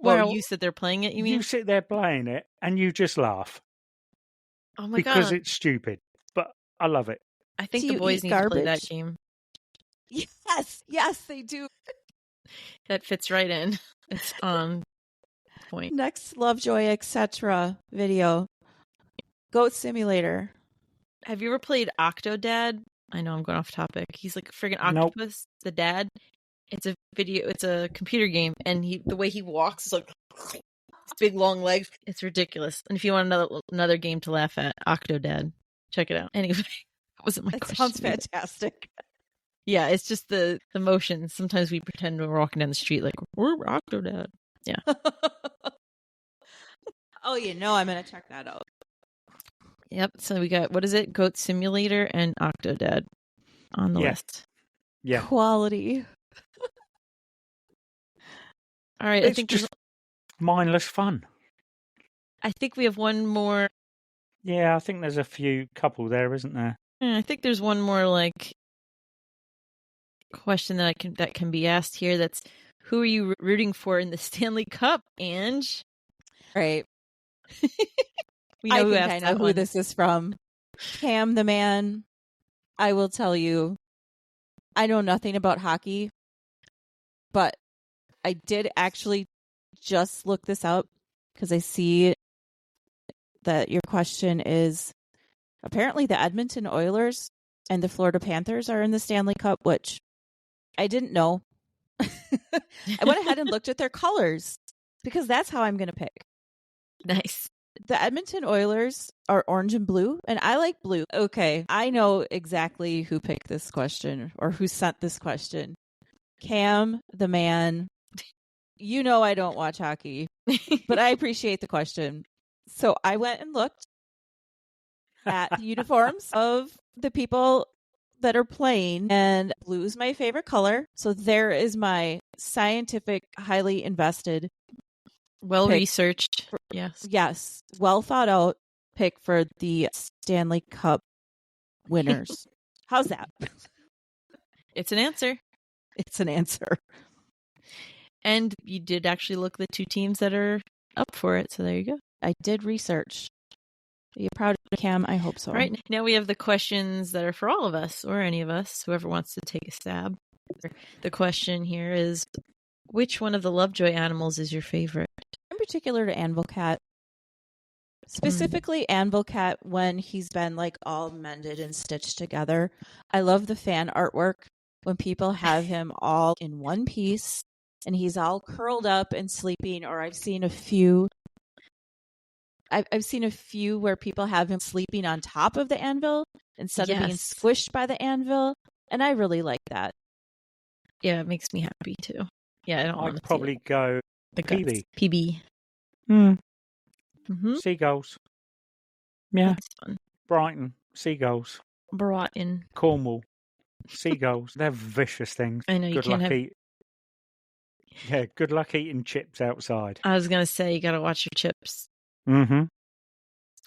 Well, you sit there playing it, you mean? You sit there playing it and you just laugh. Oh my god. Because it's stupid. But I love it. I think the boys need to play that game. Yes, they do. That fits right in. It's on point. Next Lovejoy, etc. video. Goat Simulator. Have you ever played Octodad? I know I'm going off topic. He's like a friggin' octopus, Nope. the dad. It's a computer game, and the way he walks is like big long legs. It's ridiculous. And if you want another game to laugh at, Octodad, check it out. Anyway, that wasn't my question. Sounds fantastic. Yeah, it's just the motions. Sometimes we pretend we're walking down the street like we're Octodad. Yeah. Oh, I'm gonna check that out. Yep. So we got, what is it? Goat Simulator and Octodad on the list. Yeah. Quality. All right. It's I think just mindless fun. I think we have one more. Yeah, I think there's a couple there, isn't there? I think there's one more question that can be asked here. That's, who are you rooting for in the Stanley Cup, Ange? Right. I think I know who this is from. Cam the man. I will tell you, I know nothing about hockey, but I did actually just look this up because I see that your question is, apparently the Edmonton Oilers and the Florida Panthers are in the Stanley Cup, which I didn't know. I went ahead and looked at their colors because that's how I'm going to pick. Nice. The Edmonton Oilers are orange and blue, and I like blue. Okay, I know exactly who picked this question or who sent this question. Cam, the man. You know I don't watch hockey, but I appreciate the question. So I went and looked at the uniforms of the people that are playing, and blue is my favorite color. So there is my scientific, highly invested, well-researched, yes, well thought out pick for the Stanley Cup winners. How's that? It's an answer. It's an answer. And you did actually look at the two teams that are up for it, so there you go. I did research. Are you proud of Cam? I hope so. All right, now we have the questions that are for all of us, or any of us, whoever wants to take a stab. The question here is, which one of the Lovejoy animals is your favorite? In particular to Anvil Cat. Specifically Anvil Cat when he's been all mended and stitched together. I love the fan artwork when people have him all in one piece and he's all curled up and sleeping, or I've seen a few where people have him sleeping on top of the anvil instead of being squished by the anvil, and I really like that. Yeah, it makes me happy too. Yeah, I'd probably go the PB. PB. Seagulls. Yeah. That's fun. Brighton. Seagulls. Brighton. Cornwall. Seagulls. They're vicious things. I know, you can't have... Yeah, good luck eating chips outside. I was going to say, you got to watch your chips. Mm-hmm.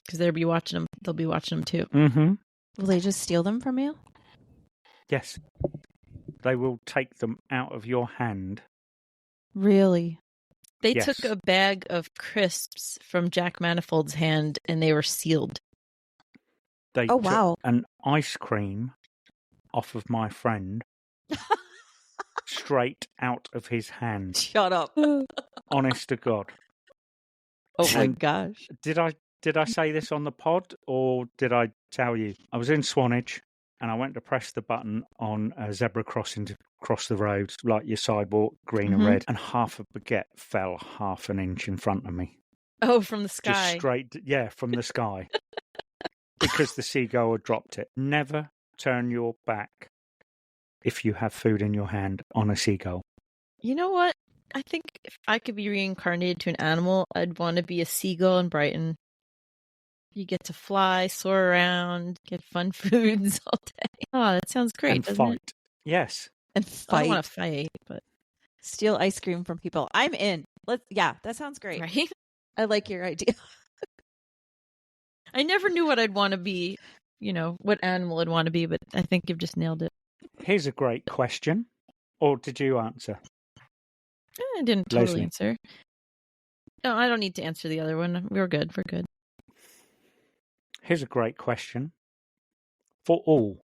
Because they'll be watching them. They'll be watching them too. Mm-hmm. Will they just steal them from you? Yes. They will take them out of your hand. Really? They Yes. took a bag of crisps from Jack Manifold's hand and they were sealed. They Oh, took wow. an ice cream off of my friend straight out of his hand. Shut up. Honest to God. Oh my And gosh. Did I say this on the pod or did I tell you? I was in Swanage and I went to press the button on a zebra crossing to cross the road, like your sidewalk, green and red, and half a baguette fell half an inch in front of me. Oh, from the Just sky. straight, from the sky. Because the seagull had dropped it. Never turn your back if you have food in your hand on a seagull. You know what? I think if I could be reincarnated to an animal, I'd want to be a seagull in Brighton. You get to fly, soar around, get fun foods all day. Oh, that sounds great, And doesn't fight. it? Yes. And I don't fight. want to fight, but Steal ice cream from people. I'm in. Yeah, that sounds great. right? I like your idea. I never knew what I'd want to be, what animal I'd want to be, but I think you've just nailed it. Here's a great question. Or did you answer? I didn't totally Lesley. answer. No, I don't need to answer the other one. We're good. We're good. Here's a great question. For all,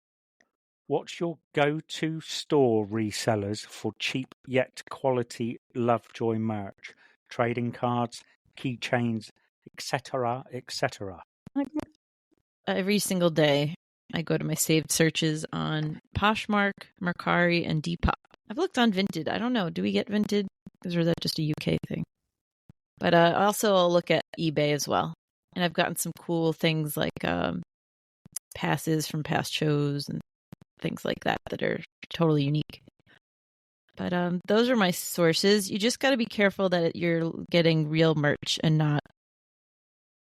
what's your go-to store resellers for cheap yet quality Lovejoy merch? Trading cards, keychains, etc., etc. Every single day, I go to my saved searches on Poshmark, Mercari, and Depop. I've looked on Vinted. I don't know. Do we get Vinted? Or is that just a UK thing? But also, I'll look at eBay as well. And I've gotten some cool things like passes from past shows and things like that are totally unique. But those are my sources. You just got to be careful that you're getting real merch and not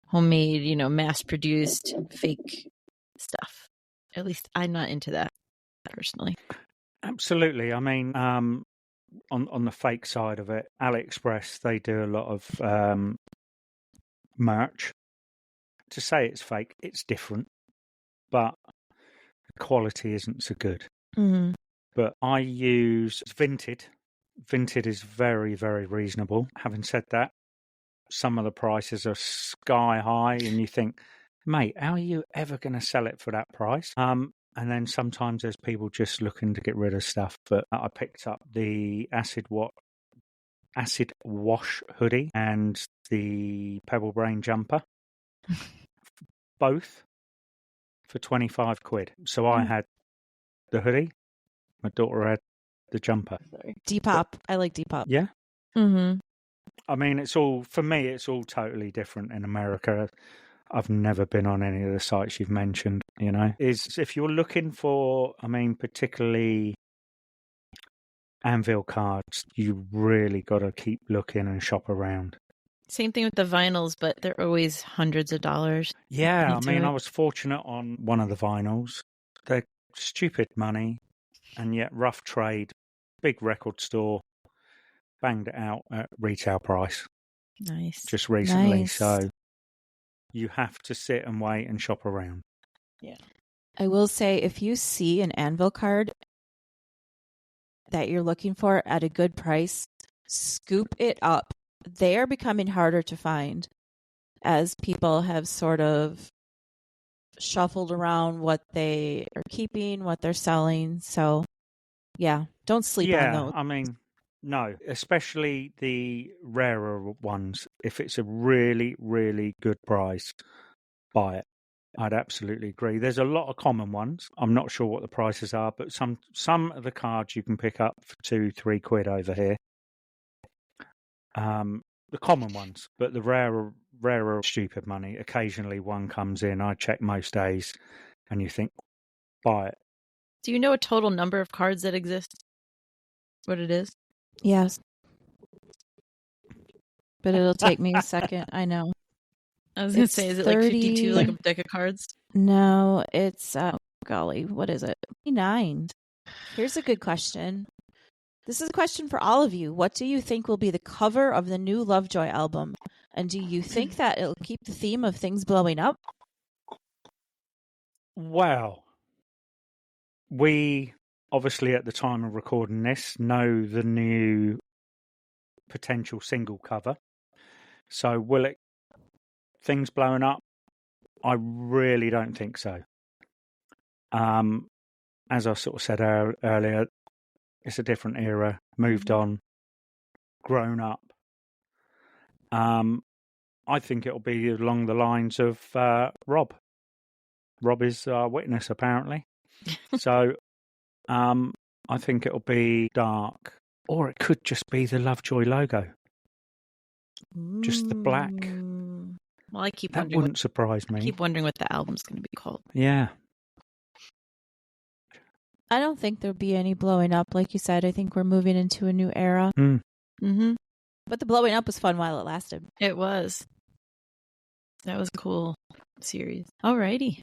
homemade, mass-produced fake stuff. At least I'm not into that personally. Absolutely. I mean, on the fake side of it, AliExpress, they do a lot of merch. To say it's fake, it's different, but the quality isn't so good. Mm-hmm. But I use Vinted. Vinted is very, very reasonable. Having said that, some of the prices are sky high, and you think, mate, how are you ever going to sell it for that price? And then sometimes there's people just looking to get rid of stuff. But I picked up the acid wash hoodie and the Pebble Brain jumper, both for 25 quid. So I had the hoodie, my daughter had the jumper. Depop. I like Depop. Yeah. Mm-hmm. I mean, it's all totally different in America. I've never been on any of the sites you've mentioned, Is if you're looking for, particularly Anvil cards, you really got to keep looking and shop around. Same thing with the vinyls, but they're always hundreds of dollars. Yeah, I was fortunate on one of the vinyls. They're stupid money, and yet rough trade, big record store, banged it out at retail price. Nice. Just recently, Nice. so you have to sit and wait and shop around. Yeah. I will say, if you see an Anvil card that you're looking for at a good price, scoop it up. They are becoming harder to find as people have sort of shuffled around what they are keeping, what they're selling. So, yeah, don't sleep on those. No, especially the rarer ones. If it's a really, really good price, buy it. I'd absolutely agree. There's a lot of common ones. I'm not sure what the prices are, but some of the cards you can pick up for 2-3 quid over here. The common ones, but the rarer, stupid money. Occasionally one comes in. I check most days, and you think, buy it. Do you know a total number of cards that exist? What it is? Yes. But it'll take me a second. I know. I was going to say, is it like 52, like a deck of cards? No, it's, golly, what is it? 29. Here's a good question. This is a question for all of you. What do you think will be the cover of the new Lovejoy album? And do you think that it'll keep the theme of things blowing up? Well, we obviously at the time of recording this know the new potential single cover. So will it things blowing up? I really don't think so. As I sort of said earlier, it's a different era, moved on, grown up. I think it'll be along the lines of Rob. Rob is our witness, apparently. So I think it'll be dark. Or it could just be the Lovejoy logo. Just the black. Well, I keep That wondering. wouldn't surprise me. I keep wondering what the album's going to be called. Yeah. I don't think there'll be any blowing up. Like you said, I think we're moving into a new era. Mm-hmm. But the blowing up was fun while it lasted. It was. That was a cool series. Alrighty.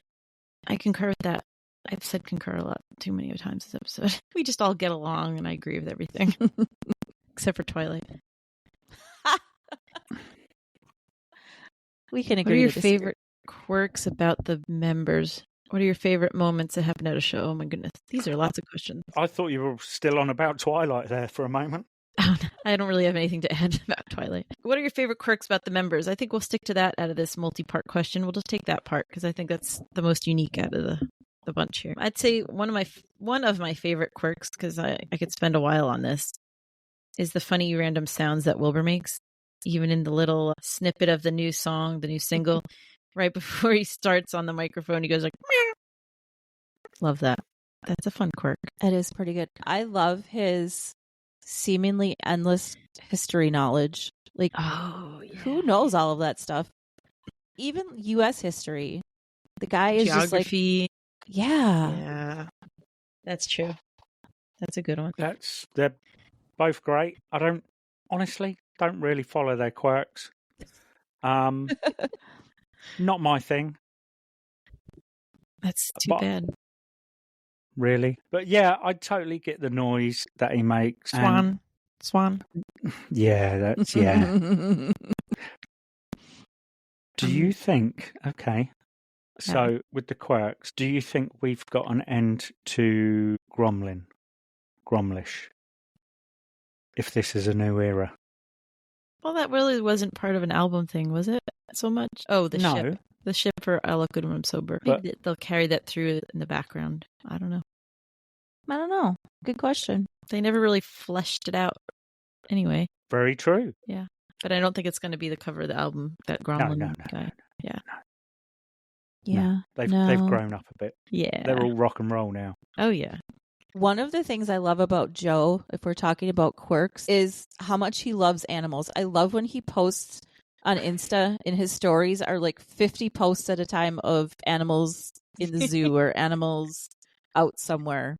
I concur with that. I've said concur a lot too many times this episode. We just all get along and I agree with everything. Except for Twilight. We can What agree. are your favorite quirks about the members? What are your favorite moments that happen at a show? Oh my goodness. These are lots of questions. I thought you were still on about Twilight there for a moment. Oh, no, I don't really have anything to add about Twilight. What are your favorite quirks about the members? I think we'll stick to that out of this multi-part question. We'll just take that part because I think that's the most unique out of the bunch here. I'd say one of my favorite quirks, because I could spend a while on this, is the funny random sounds that Wilbur makes. Even in the little snippet of the new song, the new single, right before he starts on the microphone, he goes like, meow. Love that. That's a fun quirk. It is pretty good. I love his seemingly endless history knowledge. Like, who knows all of that stuff? Even U.S. history. The guy is Geography. just like, yeah. Yeah. That's true. That's a good one. They're both great. I honestly don't really follow their quirks. Not my thing. That's too bad. Really. But yeah, I totally get the noise that he makes. Swan. Yeah, that's, yeah. Do you think, okay, so with the quirks, do you think we've got an end to Gromlish, if this is a new era? Well, that really wasn't part of an album thing, was it? So much? Oh, the ship. The ship for I Look Good When I'm Sober. Maybe they'll carry that through in the background. I don't know. Good question. They never really fleshed it out anyway. Very true. Yeah. But I don't think it's going to be the cover of the album, that Gromlin guy. Yeah. Yeah. They've grown up a bit. Yeah. They're all rock and roll now. Oh, yeah. One of the things I love about Joe, if we're talking about quirks, is how much he loves animals. I love when he posts on Insta, in his stories are like 50 posts at a time of animals in the zoo or animals out somewhere.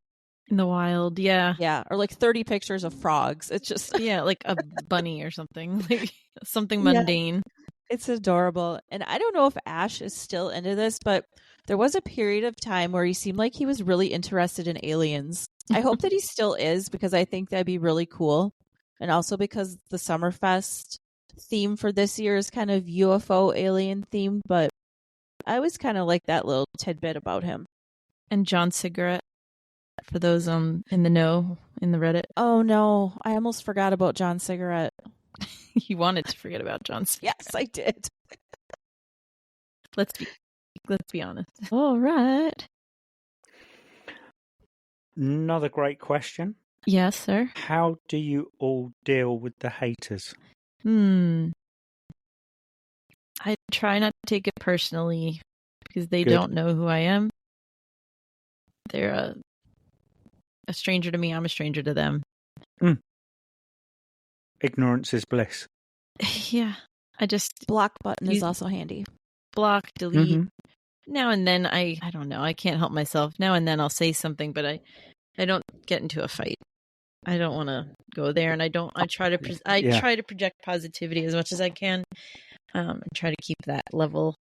In the wild, yeah. Yeah, or like 30 pictures of frogs. It's just... yeah, like a bunny or something. Like something mundane. Yeah. It's adorable. And I don't know if Ash is still into this, but there was a period of time where he seemed like he was really interested in aliens. I hope that he still is, because I think that'd be really cool. And also because the Summerfest theme for this year is kind of UFO alien themed, but I always kind of like that little tidbit about him. And John Cigarette, for those in the know, in the Reddit. Oh no, I almost forgot about John Cigarette. You wanted to forget about John Cigarette. Yes, I did. Let's be honest. All right. Another great question. Yes, sir. How do you all deal with the haters? I try not to take it personally because they don't know who I am. They're a stranger to me. I'm a stranger to them. Ignorance is bliss. Yeah. I just... Block button is also handy. Block, delete. Mm-hmm. Now and then I don't know. I can't help myself. Now and then I'll say something, but I don't get into a fight. I don't want to go there, and I try to try to project positivity as much as I can, and try to keep that level.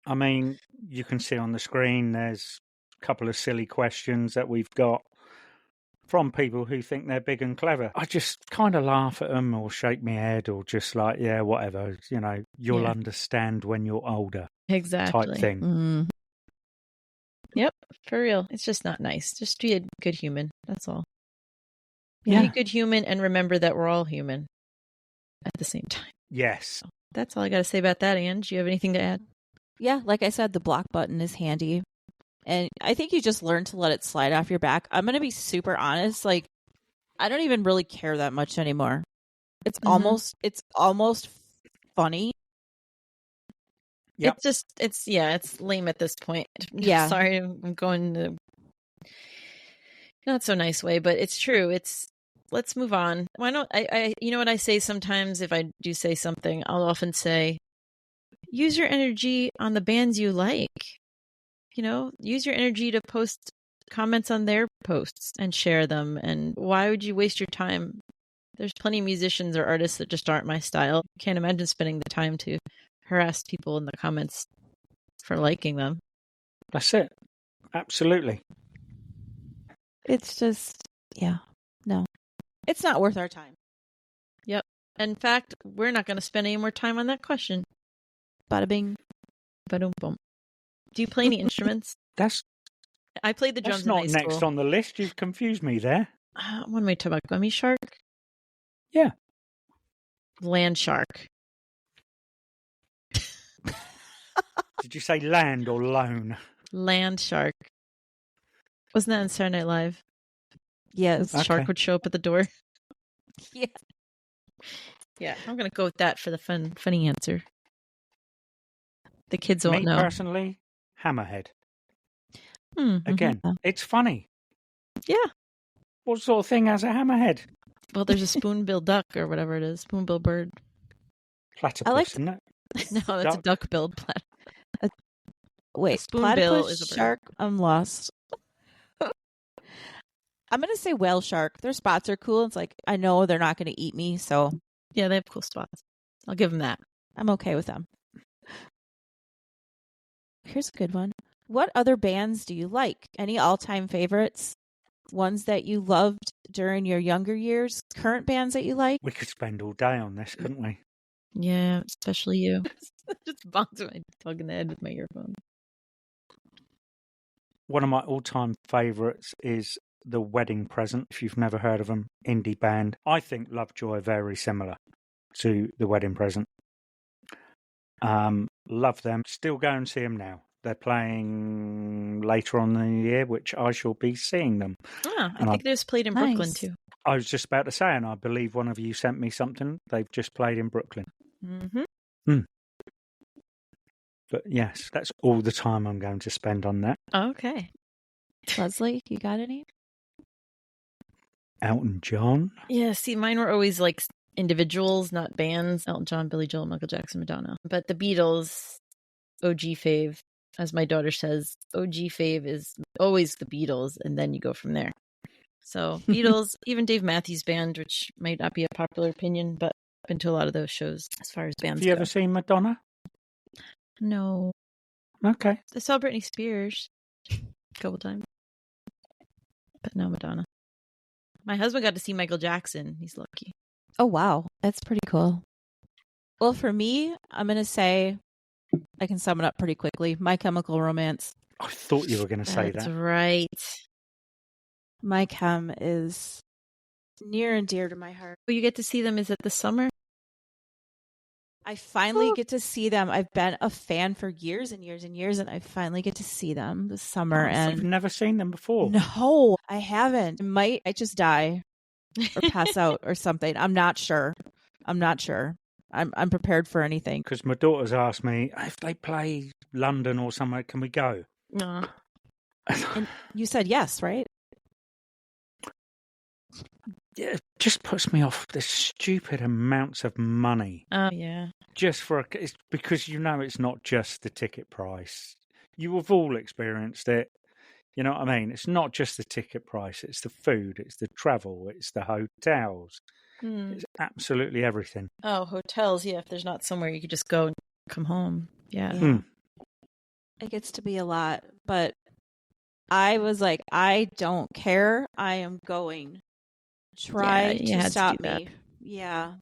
I mean, you can see on the screen there's a couple of silly questions that we've got from people who think they're big and clever. I just kind of laugh at them or shake my head or just like, yeah, whatever. You know, you'll understand when you're older. Exactly. Type thing. Mm-hmm. Yep, for real. It's just not nice. Just be a good human. That's all. Be a good human and remember that we're all human. at the same time. Yes. That's all I got to say about that, Ange. Do you have anything to add? Yeah, like I said, the block button is handy. And I think you just learn to let it slide off your back. I'm going to be super honest. Like, I don't even really care that much anymore. It's almost funny. Yep. It's lame at this point. Yeah. Sorry, I'm going the not so nice way, but it's true. Let's move on. Why don't I you know what I say sometimes if I do say something, I'll often say, use your energy on the bands you like. Use your energy to post comments on their posts and share them. And why would you waste your time? There's plenty of musicians or artists that just aren't my style. Can't imagine spending the time to harass people in the comments for liking them. That's it. Absolutely. It's just, no. It's not worth our time. Yep. In fact, we're not going to spend any more time on that question. Bada bing. Ba-dum bum. Do you play any instruments? I played the drums in high school. That's not next on the list. You've confused me there. What am I talking about? Gummy shark? Yeah. Land shark. Did you say land or loan? Land shark. Wasn't that on Saturday Night Live? Yes. The shark would show up at the door. Yeah. Yeah, I'm going to go with that for the funny answer. The kids won't know. Me personally, hammerhead. Mm-hmm. Again, it's funny. Yeah. What sort of thing has a hammerhead? Well, there's a spoonbill duck or whatever it is. Spoonbill bird. Platypus, isn't it? No, that's a duck-billed platypus. Wait, spoonbill platypus is a bird. shark? I'm lost. I'm going to say whale shark. Their spots are cool. It's like, I know they're not going to eat me, so. Yeah, they have cool spots. I'll give them that. I'm okay with them. Here's a good one. What other bands do you like? Any all-time favorites? Ones that you loved during your younger years? Current bands that you like? We could spend all day on this, couldn't we? Yeah, especially you. Just bonked my dog in the head with my earphone. One of my all-time favourites is The Wedding Present. If you've never heard of them, indie band. I think Lovejoy are very similar to The Wedding Present. Love them. Still go and see them now. They're playing later on in the year, which I shall be seeing them. I think they just played in Brooklyn too. I was just about to say, and I believe one of you sent me something. They've just played in Brooklyn. Mm-hmm. But yes, that's all the time I'm going to spend on that. Okay. Lesley, you got any? Elton John? Yeah, see, mine were always like individuals, not bands. Elton John, Billy Joel, Michael Jackson, Madonna. But the Beatles, OG fave, as my daughter says, OG fave is always the Beatles, and then you go from there. So Beatles, even Dave Matthews Band, which might not be a popular opinion, but I've been to a lot of those shows as far as bands Have you go. ever seen Madonna? No. Okay. I saw Britney Spears a couple times, but no Madonna. My husband got to see Michael Jackson. He's lucky. Oh, wow. That's pretty cool. Well, for me, I'm going to say, I can sum it up pretty quickly. My Chemical Romance. I thought you were going to say that. That's right. My Chem is near and dear to my heart. Will you get to see them? Is it this summer? I finally get to see them. I've been a fan for years and years and years, and I finally get to see them this summer. And I've never seen them before. No, I haven't. I just die or pass out or something. I'm not sure. I'm prepared for anything. Because my daughter's asked me, if they play London or somewhere, can we go? No. And you said yes, right? Yeah, it just puts me off the stupid amounts of money. Yeah. Just it's because it's not just the ticket price. You have all experienced it. You know what I mean? It's not just the ticket price. It's the food. It's the travel. It's the hotels. It's absolutely everything. Oh, hotels. Yeah, if there's not somewhere you could just go and come home. Yeah. It gets to be a lot, but I was like, I don't care. I am going. Try to stop me. Yeah.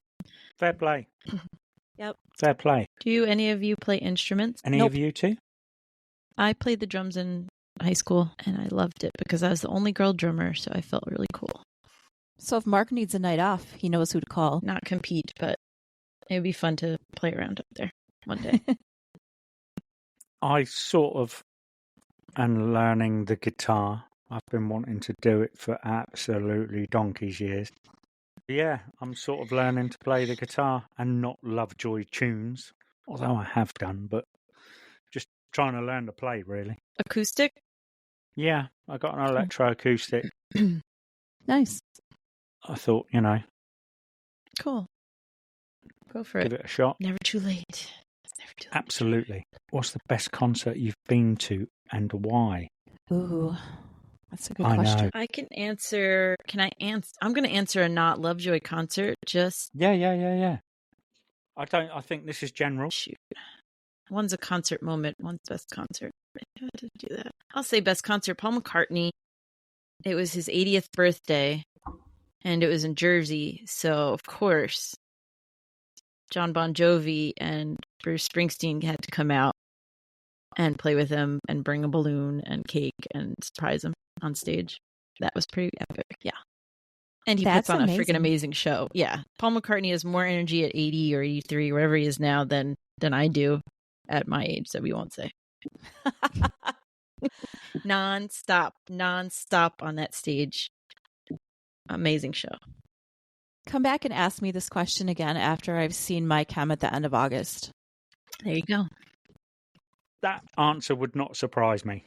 Fair play. Yep. Fair play. Do any of you play instruments? Any of you two? I played the drums in high school, and I loved it because I was the only girl drummer, so I felt really cool. So if Mark needs a night off, he knows who to call. Not compete, but It'd be fun to play around up there one day. I sort of am learning the guitar. I've been wanting to do it for absolutely donkey's years. Yeah, I'm sort of learning to play the guitar and not Lovejoy tunes, although I have done, but just trying to learn to play, really. Acoustic? Yeah, I got an electroacoustic. Nice. I thought, Cool. Go for give it a shot. Never too late. It's never too late. Absolutely. What's the best concert you've been to and why? Ooh, that's a good I question. know. I can answer. Can I answer? I'm going to answer a not Lovejoy concert. Just Yeah. I think this is general. shoot. One's a concert moment. One's best concert. How to do that? I'll say best concert. Paul McCartney. It was his 80th birthday, and it was in Jersey. So of course, John Bon Jovi and Bruce Springsteen had to come out and play with him and bring a balloon and cake and surprise him on stage. That was pretty epic. Yeah. And he That's puts on a amazing. freaking amazing show. Yeah. Paul McCartney has more energy at 80 or 83, wherever he is now, than I do at my age, so we won't say. Non-stop on that stage. Amazing show. Come back and ask me this question again after I've seen My Chem at the end of August. There you go. That answer would not surprise me.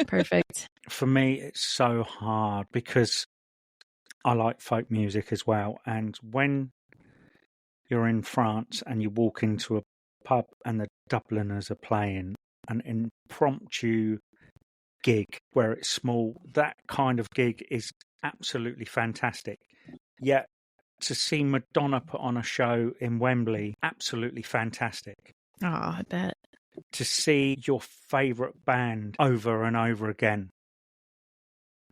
Perfect. For me, it's so hard because I like folk music as well. And when you're in France and you walk into a pub and the Dubliners are playing an impromptu gig where it's small, that kind of gig is absolutely fantastic. Yet to see Madonna put on a show in Wembley, absolutely fantastic. Oh, I bet. To see your favourite band over and over again,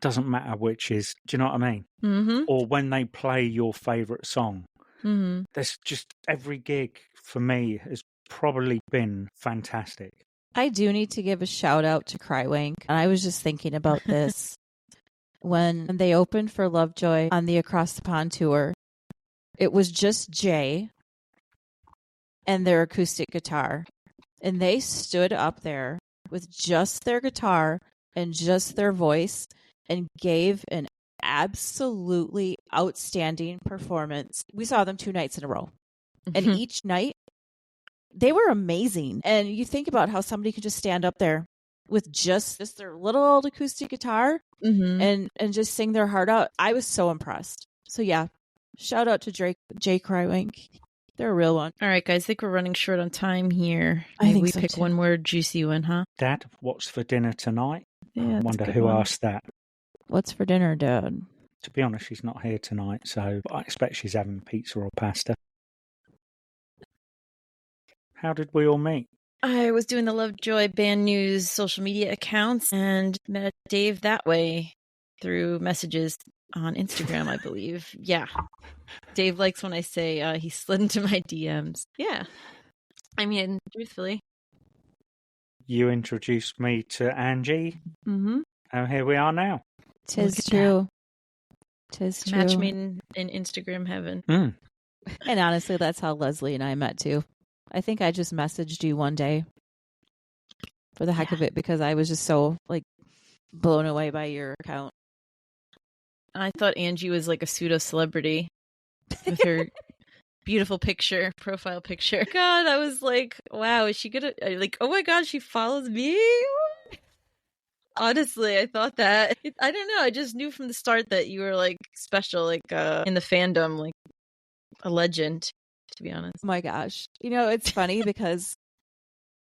doesn't matter which is, do you know what I mean? Mm-hmm. Or when they play your favourite song. Mm-hmm. There's just every gig for me has probably been fantastic. I do need to give a shout out to Crywank. And I was just thinking about this when they opened for Lovejoy on the Across the Pond tour. It was just Jay and their acoustic guitar. And they stood up there with just their guitar and just their voice and gave an absolutely outstanding performance. We saw them 2 nights in a row. And each night, they were amazing. And you think about how somebody could just stand up there with just their little old acoustic guitar and just sing their heart out. I was so impressed. So yeah, shout out to Jay Crywank. They're a real one. All right, guys. I think we're running short on time here. I Maybe think we so, pick too. one more juicy one, huh? Dad, what's for dinner tonight? Yeah, I that's a wonder good who one. asked that. What's for dinner, Dad? To be honest, she's not here tonight, so I expect she's having pizza or pasta. How did we all meet? I was doing the Lovejoy Band News social media accounts and met Dave that way through messages on Instagram, I believe. Yeah. Dave likes when I say he slid into my DMs. Yeah. I mean, truthfully. You introduced me to Angie, Mm-hmm. and here we are now. Tis Look at true. Tis true. Match made in Instagram heaven. Mm. And honestly, that's how Lesley and I met too. I think I just messaged you one day for the heck of it because I was just so blown away by your account. I thought Angie was like a pseudo celebrity with her beautiful picture, profile picture. God, I was like, wow, is she gonna oh my God, she follows me? Honestly, I thought that. I don't know. I just knew from the start that you were special, in the fandom, like a legend, to be honest. Oh my gosh. It's funny because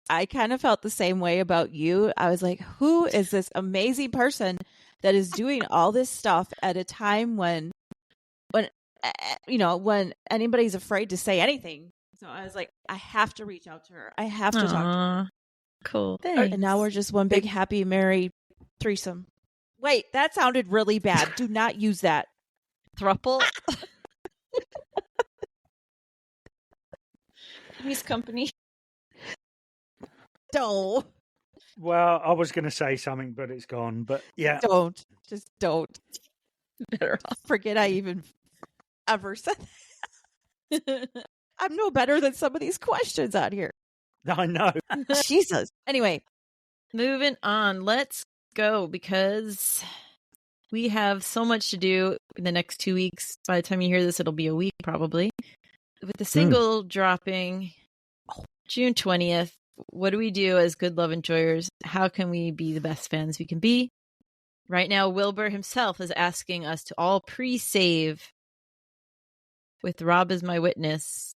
I kind of felt the same way about you. I was like, who is this amazing person that is doing all this stuff at a time when anybody's afraid to say anything. So I was like, I have to reach out to her. I have to talk to her. Cool. Thanks. And now we're just one big happy married threesome. Wait, that sounded really bad. Do not use that. Thruple. Three's company. Don't. Well, I was going to say something, but it's gone. But yeah. Don't. Just don't. Better off. Forget I even ever said that. I'm no better than some of these questions out here. I know. Jesus. Anyway, moving on. Let's go because we have so much to do in the next 2 weeks. By the time you hear this, it'll be a week probably. With the single dropping June 20th, what do we do as good Lovenjoyers? How can we be the best fans we can be? Right now, Wilbur himself is asking us to all pre-save with Rob as my witness.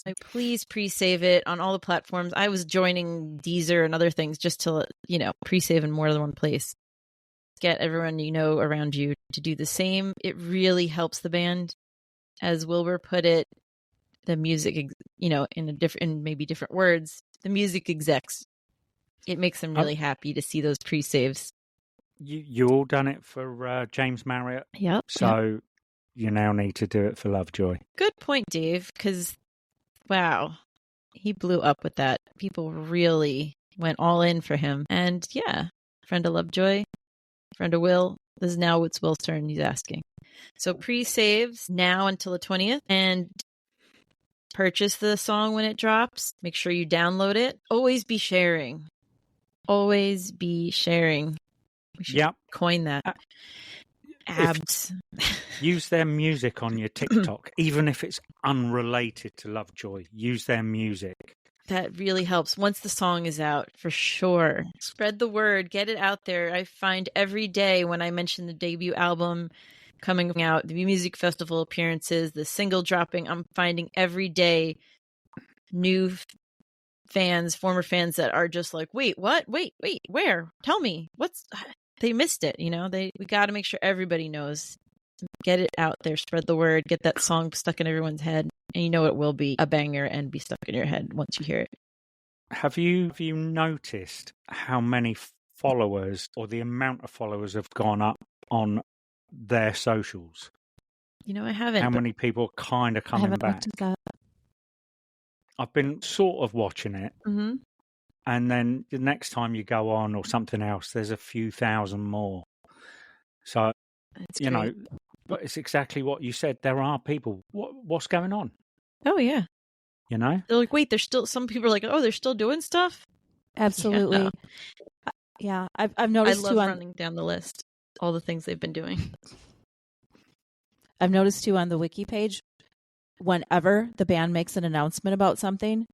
Like, please pre-save it on all the platforms. I was joining Deezer and other things just to, pre-save in more than one place. Get everyone around you to do the same. It really helps the band. As Wilbur put it, the music, in maybe different words, the music execs. It makes them really happy to see those pre-saves. You all done it for James Marriott. Yep. So you now need to do it for Lovejoy. Good point, Dave, because, wow, he blew up with that. People really went all in for him. And yeah, friend of Lovejoy, friend of Will. This is now it's Will's turn, he's asking. So pre-saves now until the 20th. And purchase the song when it drops. Make sure you download it. Always be sharing. Always be sharing. We should coin that. Abs. Use their music on your TikTok, even if it's unrelated to Lovejoy. Use their music. That really helps. Once the song is out, for sure. Spread the word. Get it out there. I find every day when I mention the debut album coming out, the music festival appearances, the single dropping, I'm finding every day new fans, former fans that are just like, wait, what? Wait, where? Tell me. They missed it, we got to make sure everybody knows. Get it out there, spread the word, get that song stuck in everyone's head, and it will be a banger and be stuck in your head once you hear it. Have you noticed how many followers or the amount of followers have gone up on their socials? I haven't. How many people are kind of coming back? I've been sort of watching it. Mm-hmm. And then the next time you go on or something else, there's a few thousand more. So, but it's exactly what you said. There are people. What's going on? Oh, yeah. They're like, wait, there's still, some people are like, oh, they're still doing stuff? Absolutely. Yeah. I've noticed I love running down the list, all the things they've been doing. I've noticed too on the wiki page, whenever the band makes an announcement about something,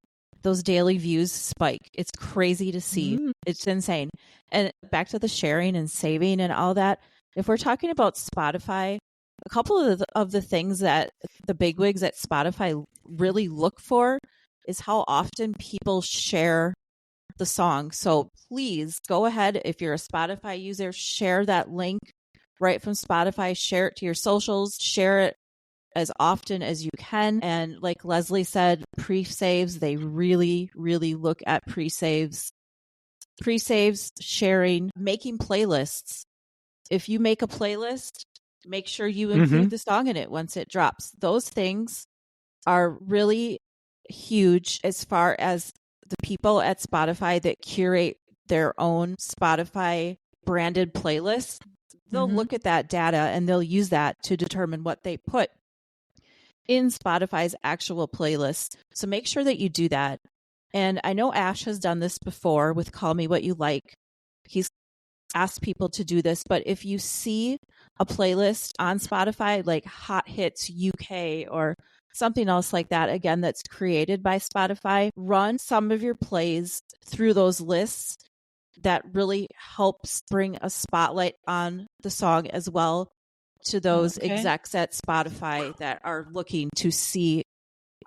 those daily views spike. It's crazy to see. Mm-hmm. It's insane. And back to the sharing and saving and all that. If we're talking about Spotify, a couple of the things that the bigwigs at Spotify really look for is how often people share the song. So please go ahead. If you're a Spotify user, share that link right from Spotify. Share it to your socials. Share it as often as you can. And like Lesley said, pre-saves, they really, really look at pre-saves. Pre-saves, sharing, making playlists. If you make a playlist, make sure you include the song in it once it drops. Those things are really huge as far as the people at Spotify that curate their own Spotify branded playlists. They'll look at that data and they'll use that to determine what they put in Spotify's actual playlist. So make sure that you do that. And I know Ash has done this before with Call Me What You Like. He's asked people to do this, but if you see a playlist on Spotify like Hot Hits UK or something else like that, again, that's created by Spotify, run some of your plays through those lists. That really helps bring a spotlight on the song as well to those execs at Spotify that are looking to see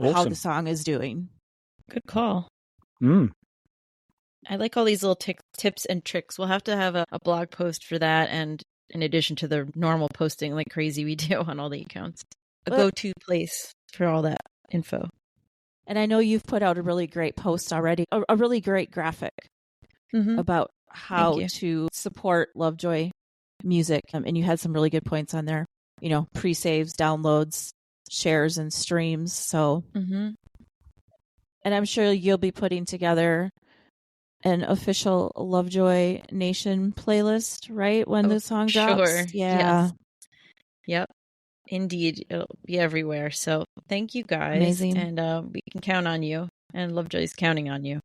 how the song is doing. Good call. I like all these little tips and tricks. We'll have to have a blog post for that, and in addition to the normal posting like crazy we do on all the accounts, a go-to place for all that info. And I know you've put out a really great post already, a really great graphic about how to support Lovejoy music. And you had some really good points on there, pre-saves, downloads, shares, and streams. So, and I'm sure you'll be putting together an official Lovejoy Nation playlist, right? When the song drops. Sure. Yeah. Yes. Yep. Indeed, it'll be everywhere. So thank you guys. Amazing. And we can count on you. And Lovejoy's counting on you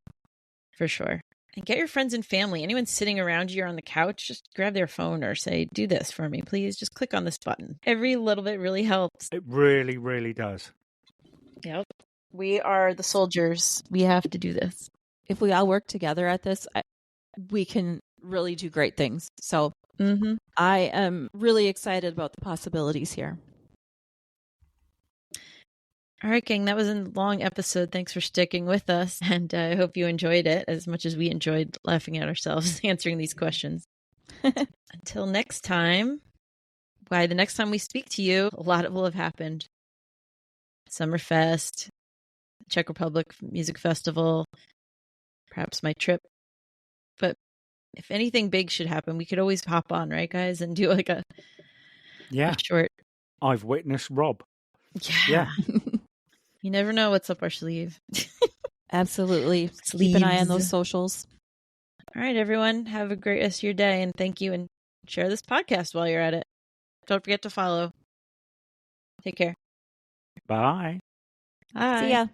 for sure. And get your friends and family. Anyone sitting around you or on the couch, just grab their phone or say, do this for me, please. Just click on this button. Every little bit really helps. It really, really does. Yep. We are the soldiers. We have to do this. If we all work together at this, we can really do great things. So I am really excited about the possibilities here. All right, gang, that was a long episode. Thanks for sticking with us. And I hope you enjoyed it as much as we enjoyed laughing at ourselves answering these questions. Until next time, the next time we speak to you, a lot will have happened. Summerfest, Czech Republic Music Festival, perhaps my trip. But if anything big should happen, we could always hop on, right, guys, and do like a short. I've witnessed Rob. Yeah. You never know what's up our sleeve. Absolutely. Keep an eye on those socials. All right, everyone. Have a great rest of your day, and thank you. And share this podcast while you're at it. Don't forget to follow. Take care. Bye. Bye. See ya.